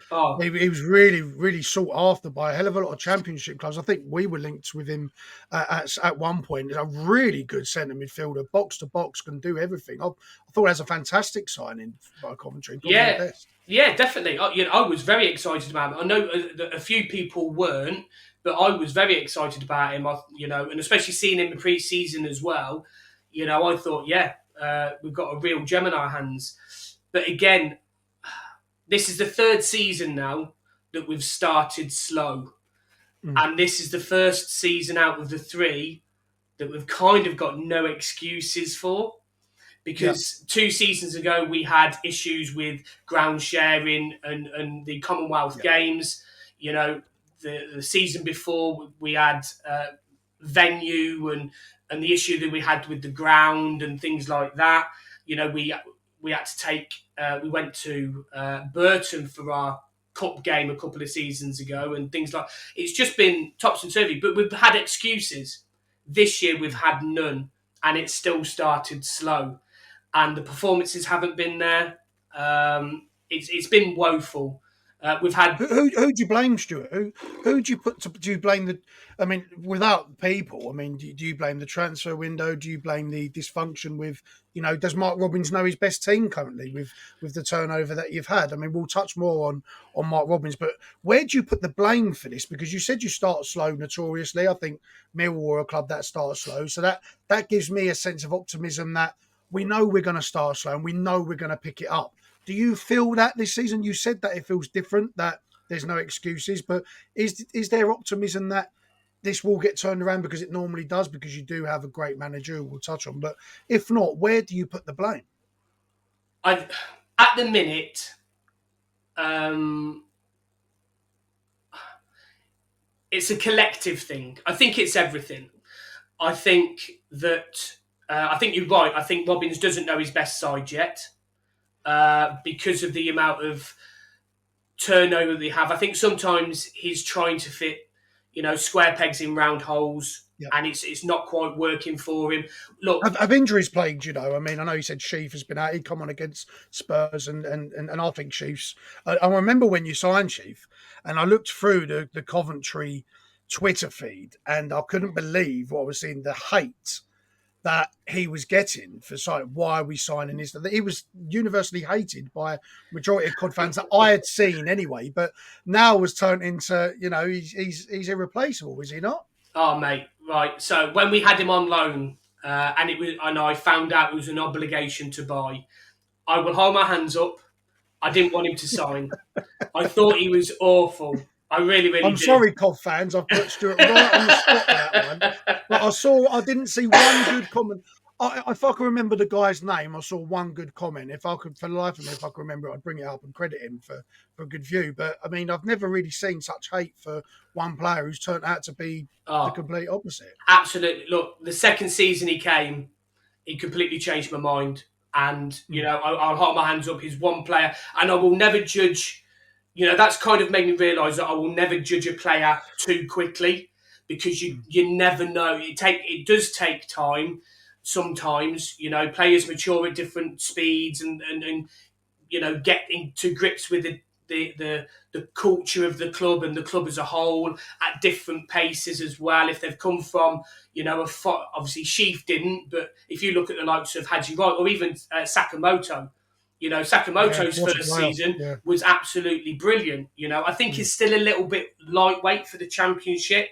[SPEAKER 2] For me,
[SPEAKER 1] he was really, really sought after by a hell of a lot of championship clubs. I think we were linked with him at one point. He's a really good centre midfielder, box to box, can do everything. I thought it was a fantastic signing by Coventry.
[SPEAKER 2] Yeah, definitely. I was very excited about him. I know a few people weren't, but I was very excited about him. And especially seeing him in pre-season as well. I thought, we've got a real gem in our hands. But again, this is the 3rd season now that we've started slow. And this is the first season out of the 3 that we've kind of got no excuses for. Because 2 seasons ago, we had issues with ground sharing and the Commonwealth Games. The season before, we had venue and the issue that we had with the ground and things like that. We had to take... we went to Burton for our cup game a couple of seasons ago and things like... It's just been topsy-turvy, but we've had excuses. This year, we've had none, and it still started slow. And the performances haven't been there. It's been woeful. We've had
[SPEAKER 1] who do you blame, Stuart? Who do you put? Do you blame the? I mean, without people, I mean, do you blame the transfer window? Do you blame the dysfunction with? Does Mark Robins know his best team currently with the turnover that you've had? I mean, we'll touch more on Mark Robins, but where do you put the blame for this? Because you said you start slow notoriously. I think Millwall are a club that starts slow, so that gives me a sense of optimism that we know we're going to start slow and we know we're going to pick it up. Do you feel that this season? You said that it feels different, that there's no excuses, but is there optimism that this will get turned around, because it normally does, because you do have a great manager who we'll touch on. But if not, where do you put the blame?
[SPEAKER 2] At the minute, it's a collective thing. I think it's everything. I think that I think you're right. I think Robbins doesn't know his best side yet because of the amount of turnover they have. I think sometimes he's trying to fit, square pegs in round holes, and it's not quite working for him. Look,
[SPEAKER 1] have injuries plagued? I mean, I know you said Sheaf has been out. He come on against Spurs, and I think Sheaf's. I remember when you signed Sheaf, and I looked through the Coventry Twitter feed, and I couldn't believe what I was seeing. The hate that he was getting for why are we signing this? He was universally hated by majority of COD fans that I had seen anyway, but now was turned into, he's irreplaceable, is he not?
[SPEAKER 2] Oh, mate, right. So when we had him on loan, and I found out it was an obligation to buy, I will hold my hands up. I didn't want him to sign. I thought he was awful. I really, really
[SPEAKER 1] I'm
[SPEAKER 2] did.
[SPEAKER 1] sorry, COD fans. I've put Stuart right on the spot for that one. But I didn't see one good comment. If I can remember the guy's name, I saw one good comment. If I could, for the life of me, if I could remember it, I'd bring it up and credit him for a good view. But I mean, I've never really seen such hate for one player who's turned out to be the complete opposite.
[SPEAKER 2] Absolutely. Look, the second season he came, he completely changed my mind. And, I'll hold my hands up. He's one player. And I will never judge. That's kind of made me realise that I will never judge a player too quickly, because you never know. It does take time sometimes. Players mature at different speeds and get into grips with the culture of the club and the club as a whole at different paces as well. If they've come from, obviously Sheaf didn't, but if you look at the likes of Haji Wright or even Sakamoto, Sakamoto's first season was absolutely brilliant. I think he's still a little bit lightweight for the Championship.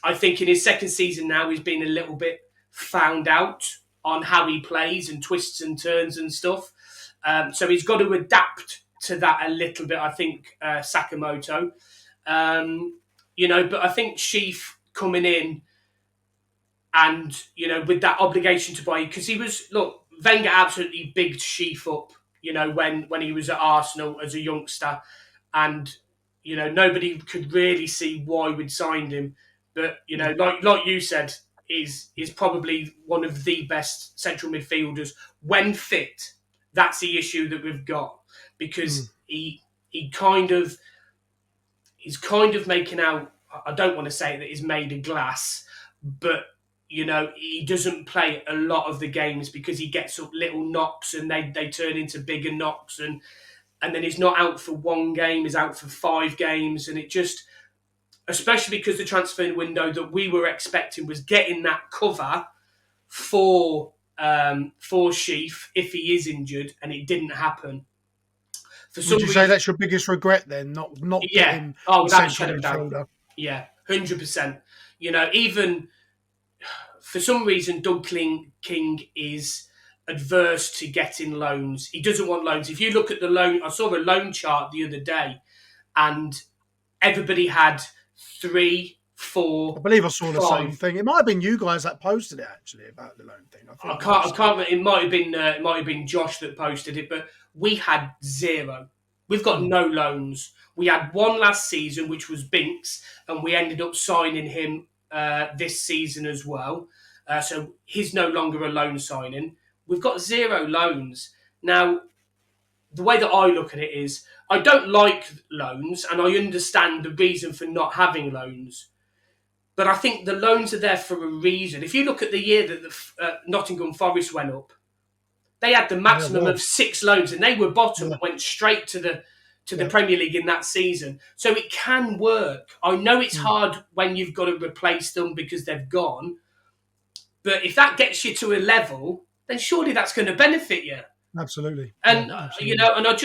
[SPEAKER 2] I think in his second season now, he's been a little bit found out on how he plays and twists and turns and stuff. So he's got to adapt to that a little bit, I think, Sakamoto. But I think Sheaf coming in and, with that obligation to buy, because Wenger absolutely bigged Sheaf up, when he was at Arsenal as a youngster, and nobody could really see why we'd signed him. But like you said, is probably one of the best central midfielders when fit. That's the issue that we've got, because he's kind of making out. I don't want to say that he's made of glass, but he doesn't play a lot of the games because he gets up little knocks and they turn into bigger knocks, and then he's not out for one game, he's out for 5 games, and it just, especially because the transfer window that we were expecting was getting that cover for Sheaf if he is injured, and it didn't happen.
[SPEAKER 1] Would you say that's your biggest regret then? Not getting
[SPEAKER 2] without shadow of doubt. Yeah, 100%. Even for some reason, Doug King is adverse to getting loans. He doesn't want loans. If you look at the loan, I saw a loan chart the other day, and everybody had 3, 4.
[SPEAKER 1] I believe I saw the same thing. It might have been you guys that posted it actually about the loan thing.
[SPEAKER 2] I can't. It might have been Josh that posted it, but we had 0. We've got no loans. We had 1 last season, which was Binks, and we ended up signing him this season as well. So he's no longer a loan signing. We've got 0 loans. Now, the way that I look at it is, I don't like loans, and I understand the reason for not having loans. But I think the loans are there for a reason. If you look at the year that the Nottingham Forest went up, they had the maximum of 6 loans, and they were bottom and went straight to the Premier League in that season. So it can work. I know it's hard when you've got to replace them because they've gone. But if that gets you to a level, then surely that's going to benefit you.
[SPEAKER 1] Absolutely.
[SPEAKER 2] And
[SPEAKER 1] absolutely.
[SPEAKER 2] And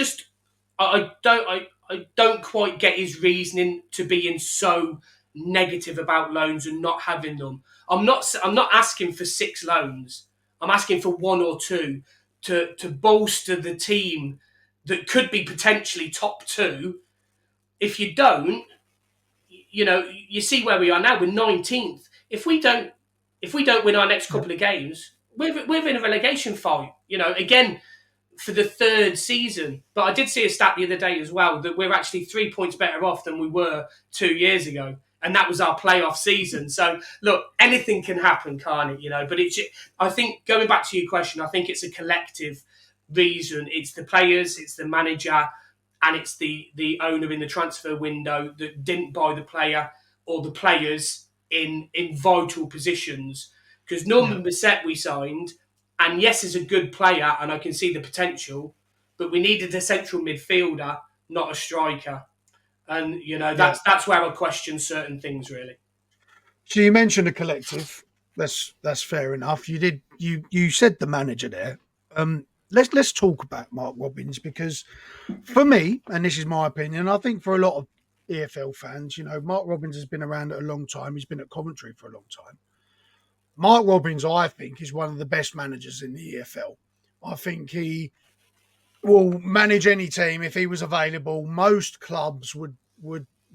[SPEAKER 2] I don't quite get his reasoning to being so negative about loans and not having them. I'm not asking for 6 loans. I'm asking for 1 or 2 to bolster the team that could be potentially top 2. If you don't, you see where we are now. We're 19th. If we don't win our next couple of games, we're in a relegation fight. Again, for the 3rd season. But I did see a stat the other day as well that we're actually 3 points better off than we were 2 years ago. And that was our playoff season. So, look, anything can happen, can't it? But I think, going back to your question, I think it's a collective reason. It's the players, it's the manager, and it's the owner in the transfer window that didn't buy the player or the players in vital positions. Because Norman Bissett we signed, and yes, is a good player, and I can see the potential, but we needed a central midfielder, not a striker. And, that's where I question certain things, really.
[SPEAKER 1] So you mentioned a collective. That's fair enough. You said the manager there. Let's talk about Mark Robins, because for me, and this is my opinion, I think for a lot of EFL fans, Mark Robins has been around a long time. He's been at Coventry for a long time. Mark Robins, I think, is one of the best managers in the EFL. I think he will manage any team if he was available. Most clubs would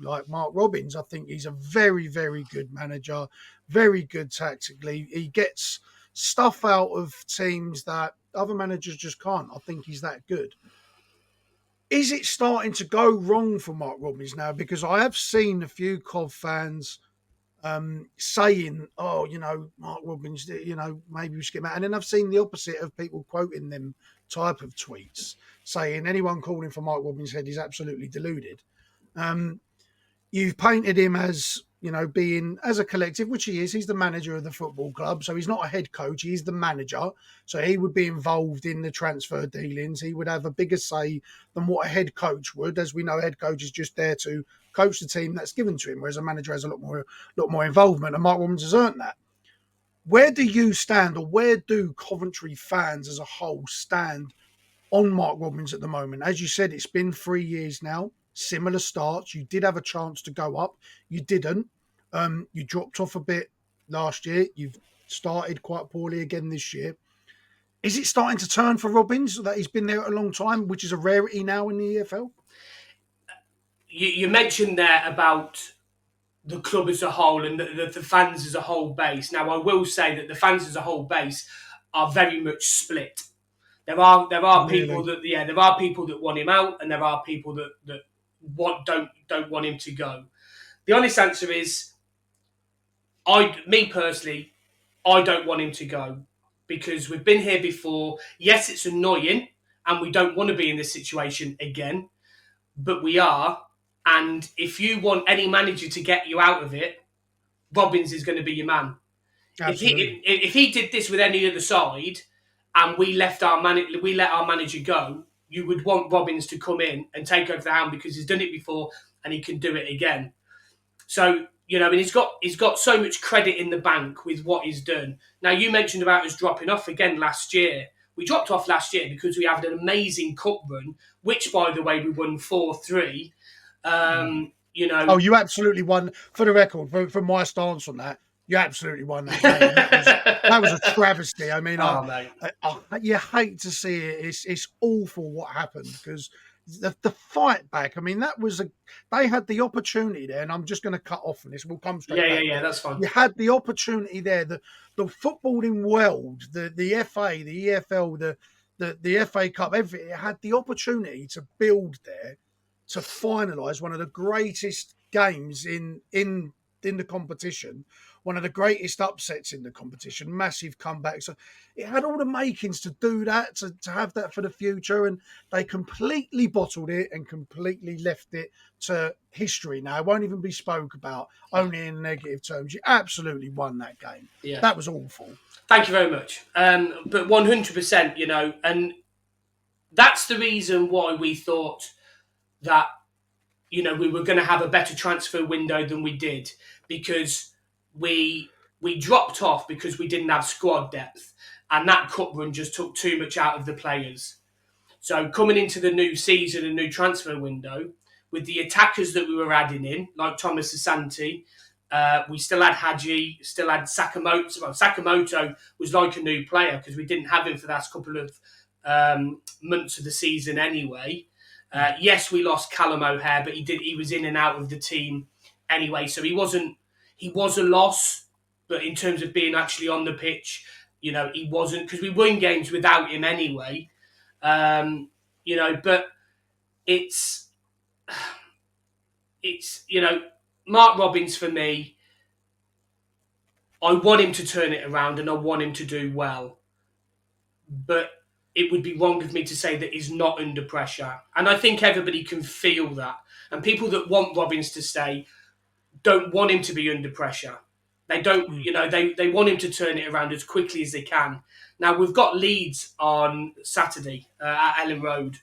[SPEAKER 1] like Mark Robins. I think he's a very, very good manager, very good tactically. He gets stuff out of teams that other managers just can't. I think he's that good. Is it starting to go wrong for Mark Robins now? Because I have seen a few Cov fans saying, Mark Robins, maybe we should get him out. And then I've seen the opposite of people quoting them type of tweets, saying anyone calling for Mark Robins' head is absolutely deluded. You've painted him as, being as a collective, which he is. He's the manager of the football club. So he's not a head coach. He's the manager. So he would be involved in the transfer dealings. He would have a bigger say than what a head coach would. As we know, a head coach is just there to coach the team that's given to him, whereas a manager has a lot more involvement. And Mark Robins has earned that. Where do you stand, or where do Coventry fans as a whole stand on Mark Robins at the moment? As you said, it's been 3 years now. Similar starts. You did have a chance to go up. You didn't. You dropped off a bit last year. You've started quite poorly again this year. Is it starting to turn for Robins, that he's been there a long time, which is a rarity now in the EFL?
[SPEAKER 2] You mentioned there about the club as a whole and the fans as a whole base. Now, I will say that the fans as a whole base are very much split. There are people that want him out, and there are people that don't want him to go. The honest answer is, me personally, I don't want him to go, because we've been here before. Yes, it's annoying, and we don't want to be in this situation again, but we are. And if you want any manager to get you out of it, Robins is going to be your man. If he did this with any other side, and we let our manager go, you would want Robins to come in and take over the helm, because he's done it before and he can do it again. So, and he's got so much credit in the bank with what he's done. Now, you mentioned about us dropping off again last year. We dropped off last year because we had an amazing cup run, which, by the way, we won 4-3. Oh,
[SPEAKER 1] you absolutely won. For the record, from my stance on that, you absolutely won that game. That was a travesty. I mean, you hate to see it. It's awful what happened, because the fight back. I mean, they had the opportunity there, and I'm just going to cut off on this. We'll come straight back.
[SPEAKER 2] Yeah, that's fine.
[SPEAKER 1] You had the opportunity there. The footballing world, the FA, the EFL, the FA Cup, everything. It had the opportunity to build there, to finalise one of the greatest games in the competition, one of the greatest upsets in the competition, massive comeback. So it had all the makings to do that, to have that for the future, and they completely bottled it and completely left it to history now. It won't even be spoke about, only in negative terms. You absolutely won that game. Yeah. That was awful.
[SPEAKER 2] Thank you very much. But 100%, and that's the reason why we thought that, we were going to have a better transfer window than we did, because we dropped off because we didn't have squad depth, and that cup run just took too much out of the players. So coming into the new season and new transfer window, with the attackers that we were adding in, like Thomas Asante, we still had Hadji, still had Sakamoto. Well, Sakamoto was like a new player, because we didn't have him for the last couple of months of the season anyway. Yes, we lost Callum O'Hare, but he was in and out of the team anyway, so he was a loss, but in terms of being actually on the pitch, he wasn't, because we won games without him anyway. But it's Mark Robins for me. I want him to turn it around and I want him to do well, but it would be wrong of me to say that he's not under pressure. And I think everybody can feel that. And people that want Robins to stay don't want him to be under pressure. They don't, they want him to turn it around as quickly as they can. Now, we've got Leeds on Saturday at Ellen Road.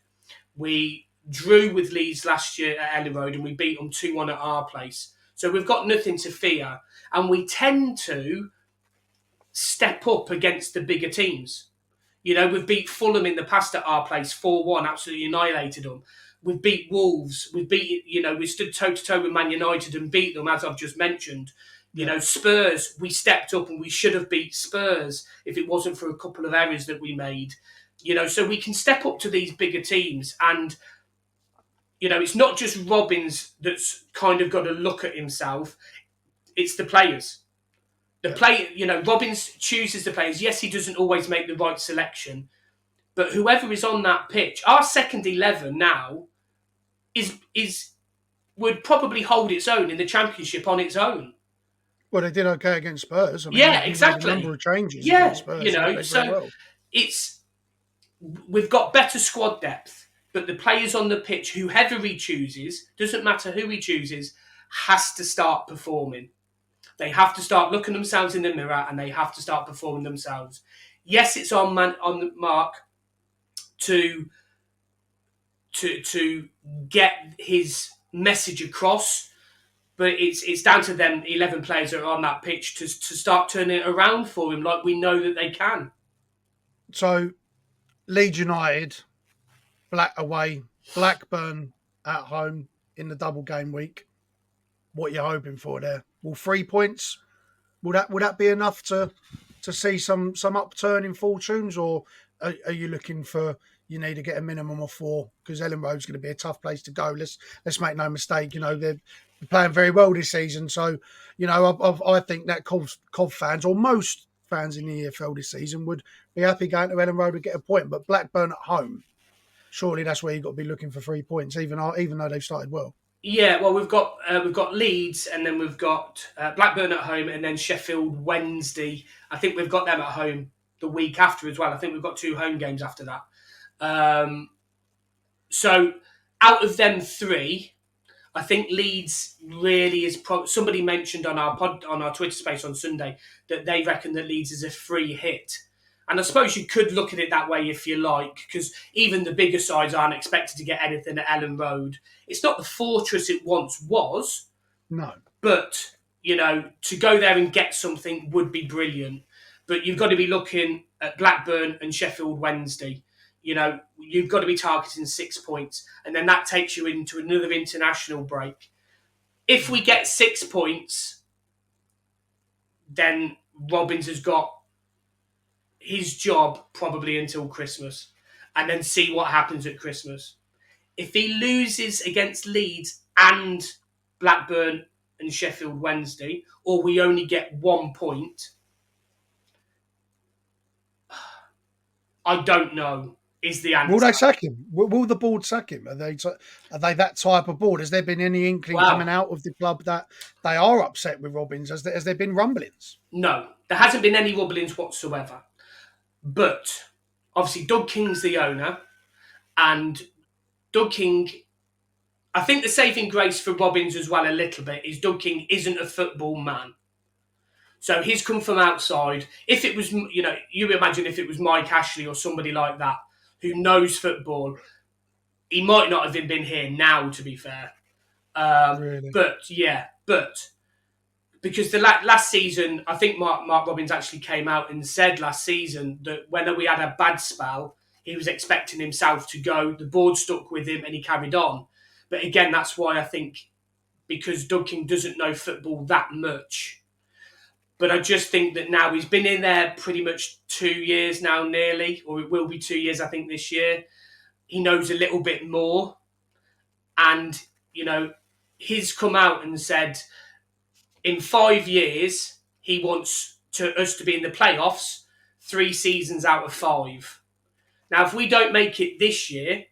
[SPEAKER 2] We drew with Leeds last year at Ellen Road and we beat them 2-1 at our place. So we've got nothing to fear. And we tend to step up against the bigger teams. We've beat Fulham in the past at our place 4-1, absolutely annihilated them. We've beat Wolves. We stood toe-to-toe with Man United and beat them, as I've just mentioned. Spurs, we stepped up and we should have beat Spurs if it wasn't for a couple of errors that we made. So we can step up to these bigger teams. And, it's not just Robins that's kind of got to look at himself. It's the players. Robins chooses the players. Yes, he doesn't always make the right selection, but whoever is on that pitch, our second 11 now would probably hold its own in the Championship on its own.
[SPEAKER 1] Well, they did okay against Spurs.
[SPEAKER 2] Exactly.
[SPEAKER 1] Made a number of changes against Spurs.
[SPEAKER 2] We've got better squad depth, but the players on the pitch, whoever he chooses, doesn't matter who he chooses, has to start performing. They have to start looking themselves in the mirror and they have to start performing themselves. Yes, it's on the Mark to get his message across, but it's down to them 11 players that are on that pitch to start turning it around for him like we know that they can.
[SPEAKER 1] So, Leeds United, away, Blackburn at home in the double game week. What are you hoping for there? Will 3 points, will that be enough to see some upturn in fortunes, or are you looking for, you need to get a minimum of 4, because Ellen Road's going to be a tough place to go. Let's make no mistake. They're playing very well this season, so I think that Cov fans, or most fans in the EFL this season, would be happy going to Ellen Road to get a point. But Blackburn at home, surely that's where you've got to be looking for 3 points, even though they've started well.
[SPEAKER 2] Yeah, well, we've got Leeds, and then we've got Blackburn at home, and then Sheffield Wednesday. I think we've got them at home the week after as well. I think we've got 2 home games after that. So out of them 3, I think Leeds really is. Somebody mentioned on our Twitter space on Sunday that they reckon that Leeds is a free hit. And I suppose you could look at it that way if you like, because even the bigger sides aren't expected to get anything at Ellen Road. It's not the fortress it once was.
[SPEAKER 1] No.
[SPEAKER 2] But, to go there and get something would be brilliant. But you've got to be looking at Blackburn and Sheffield Wednesday. You've got to be targeting 6 points. And then that takes you into another international break. If we get 6 points, then Robins has got his job probably until Christmas, and then see what happens at Christmas. If he loses against Leeds and Blackburn and Sheffield Wednesday, or we only get 1 point, I don't know, is the answer.
[SPEAKER 1] Will they sack him? Will the board sack him? Are they that type of board? Has there been any inkling coming out of the club that they are upset with Robins? Has there been rumblings?
[SPEAKER 2] No, there hasn't been any rumblings whatsoever. But obviously Doug King's the owner, and Doug King, I think the saving grace for Robins as well a little bit is Doug King isn't a football man. So he's come from outside. If it was, you imagine if it was Mike Ashley or somebody like that who knows football, he might not have been here now, to be fair.
[SPEAKER 1] Really?
[SPEAKER 2] But because the last season, I think Mark Robins actually came out and said last season that when we had a bad spell, he was expecting himself to go. The board stuck with him and he carried on. But again, that's why I think, because Doug King doesn't know football that much, But I just think that now he's been in there pretty much 2 years now, nearly, or it will be 2 years, I think, this year. He knows a little bit more. And, he's come out and said in 5 years, he wants us to be in the playoffs 3 seasons out of 5. Now, if we don't make it this year,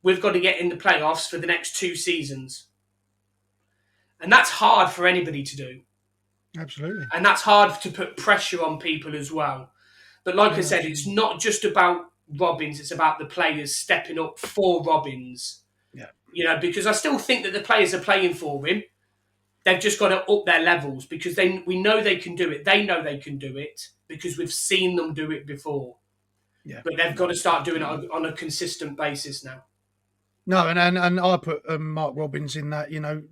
[SPEAKER 2] we've got to get in the playoffs for the next 2 seasons. And that's hard for anybody to do.
[SPEAKER 1] Absolutely.
[SPEAKER 2] And that's hard to put pressure on people as well. But like I said, it's not just about Robins, it's about the players stepping up for Robins.
[SPEAKER 1] Yeah.
[SPEAKER 2] Because I still think that the players are playing for him. They've just got to up their levels because we know they can do it. They know they can do it because we've seen them do it before.
[SPEAKER 1] Yeah.
[SPEAKER 2] But they've got to start doing it on a consistent basis now.
[SPEAKER 1] No, and I put Mark Robins in that,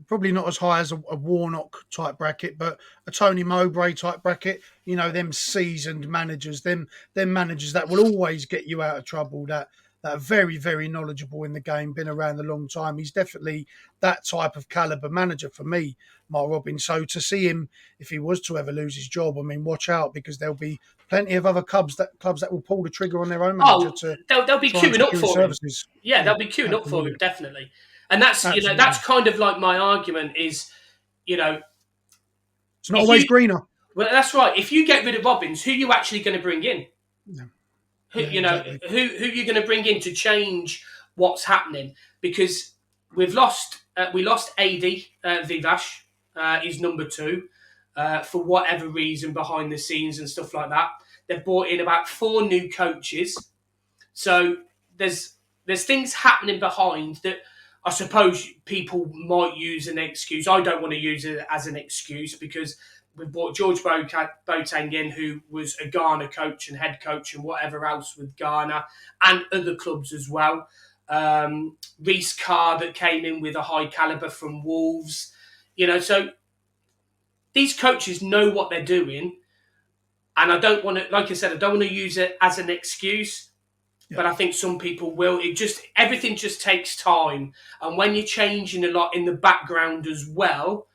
[SPEAKER 1] probably not as high as a Warnock type bracket, but a Tony Mowbray type bracket. Them seasoned managers, them managers that will always get you out of trouble. That are very, very knowledgeable in the game, been around a long time. He's definitely that type of caliber manager for me, Mark Robins. So to see him, if he was to ever lose his job, watch out because there'll be plenty of other clubs that will pull the trigger on their own manager
[SPEAKER 2] they'll be queuing up for
[SPEAKER 1] services.
[SPEAKER 2] Him. Yeah, they'll be queuing up for him, definitely. And that's that's kind of like my argument is,
[SPEAKER 1] it's not always greener.
[SPEAKER 2] Well, that's right. If you get rid of Robins, who are you actually going to bring in?
[SPEAKER 1] Yeah.
[SPEAKER 2] Who are you going to bring in to change what's happening? Because we lost AD Vivash, is number 2, for whatever reason behind the scenes and stuff like that. They've brought in about 4 new coaches, so there's things happening behind that I suppose people might use an excuse. I don't want to use it as an excuse because we brought George Boateng in, who was a Ghana coach and head coach and whatever else with Ghana and other clubs as well. Reece Carr that came in with a high caliber from Wolves. So these coaches know what they're doing. And I don't want to, like I said, I don't want to use it as an excuse. Yeah. But I think some people will. Everything just takes time. And when you're changing a lot in the background as well,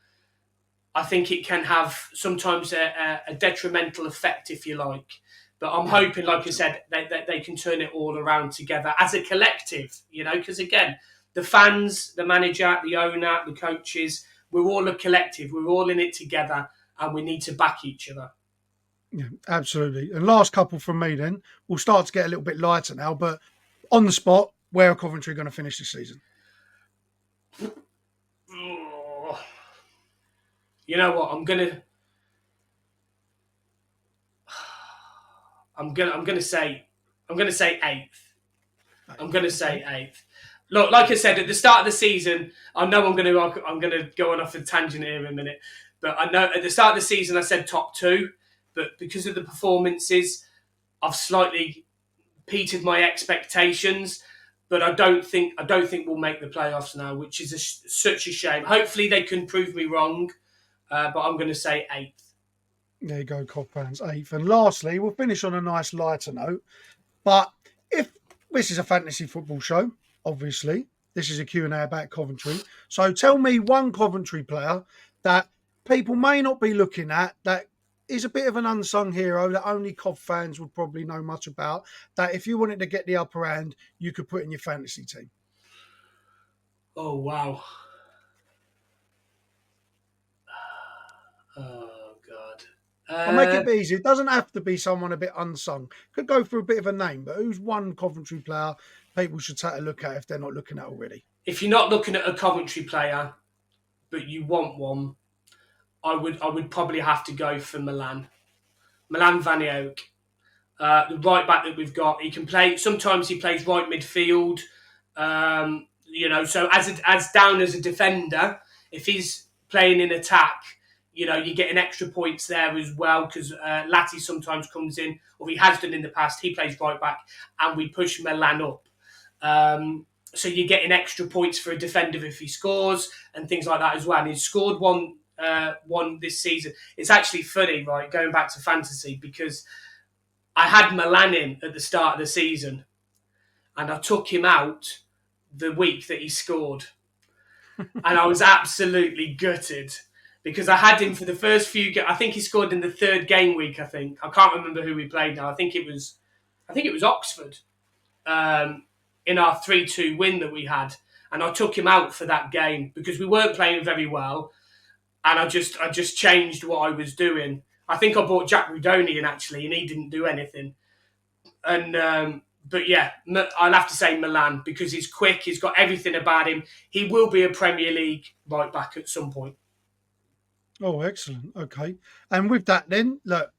[SPEAKER 2] I think it can have sometimes a detrimental effect, if you like. But I'm hoping, like I said, they can turn it all around together as a collective, because again, the fans, the manager, the owner, the coaches, we're all a collective. We're all in it together and we need to back each other.
[SPEAKER 1] Yeah, absolutely. And last couple from me then. We'll start to get a little bit lighter now, but on the spot, where are Coventry going to finish this season?
[SPEAKER 2] You know what? I'm gonna say 8th. I'm gonna say 8th. Look, like I said at the start of the season, I know I'm gonna go on off a tangent here in a minute, but I know at the start of the season I said top 2, but because of the performances, I've slightly petered my expectations. But I don't think we'll make the playoffs now, which is such a shame. Hopefully they can prove me wrong. But I'm going to say 8th.
[SPEAKER 1] There you go, Cov fans, 8th. And lastly, we'll finish on a nice lighter note. But if this is a fantasy football show, obviously, this is a Q&A about Coventry. So tell me one Coventry player that people may not be looking at, that is a bit of an unsung hero that only Cov fans would probably know much about, that if you wanted to get the upper hand, you could put in your fantasy team.
[SPEAKER 2] Oh, wow. Oh, God.
[SPEAKER 1] I'll make it easy. It doesn't have to be someone a bit unsung. Could go for a bit of a name, but who's one Coventry player people should take a look at if they're not looking at already?
[SPEAKER 2] If you're not looking at a Coventry player, but you want one, I would probably have to go for Milan Van Eyck. The right back that we've got, he can play. Sometimes he plays right midfield. So as down as a defender, if he's playing in attack, you're getting extra points there as well because Latti sometimes comes in, or he has done in the past. He plays right back, and we push Milan up. So you're getting extra points for a defender if he scores and things like that as well. And he's scored one this season. It's actually funny, right? Going back to fantasy because I had Milan in at the start of the season and I took him out the week that he scored. And I was absolutely gutted because I had him for the first few. I think he scored in the third game week. I can't remember who we played now. I think it was Oxford in our 3-2 win that we had, and I took him out for that game because we weren't playing very well, and I just changed what I was doing. I think I bought Jack Rudoni in actually, and he didn't do anything. And but yeah, I'll have to say Milan because he's quick. He's got everything about him. He will be a Premier League right back at some point.
[SPEAKER 1] Oh, excellent. Okay. And with that then, look,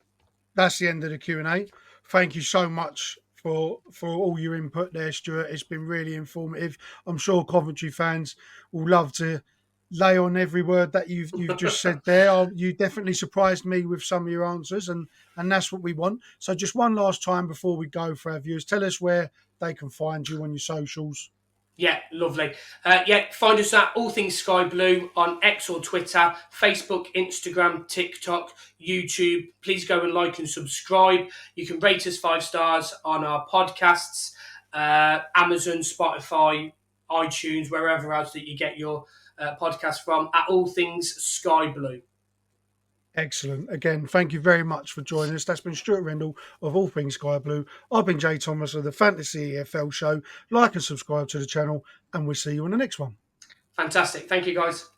[SPEAKER 1] that's the end of the Q&A. Thank you so much for all your input there, Stuart. It's been really informative. I'm sure Coventry fans will love to lay on every word that you've just said there. You definitely surprised me with some of your answers, and that's what we want. So just one last time before we go for our viewers, tell us where they can find you on your socials.
[SPEAKER 2] Yeah, lovely. Find us at All Things Sky Blue on X or Twitter, Facebook, Instagram, TikTok, YouTube. Please go and like and subscribe. You can rate us 5 stars on our podcasts, Amazon, Spotify, iTunes, wherever else that you get your podcast from, at All Things Sky Blue.
[SPEAKER 1] Excellent. Again, thank you very much for joining us. That's been Stuart Rendall of All Things Sky Blue. I've been Jay Thomas of the Fantasy EFL Show. Like and subscribe to the channel, and we'll see you in the next one.
[SPEAKER 2] Fantastic. Thank you, guys.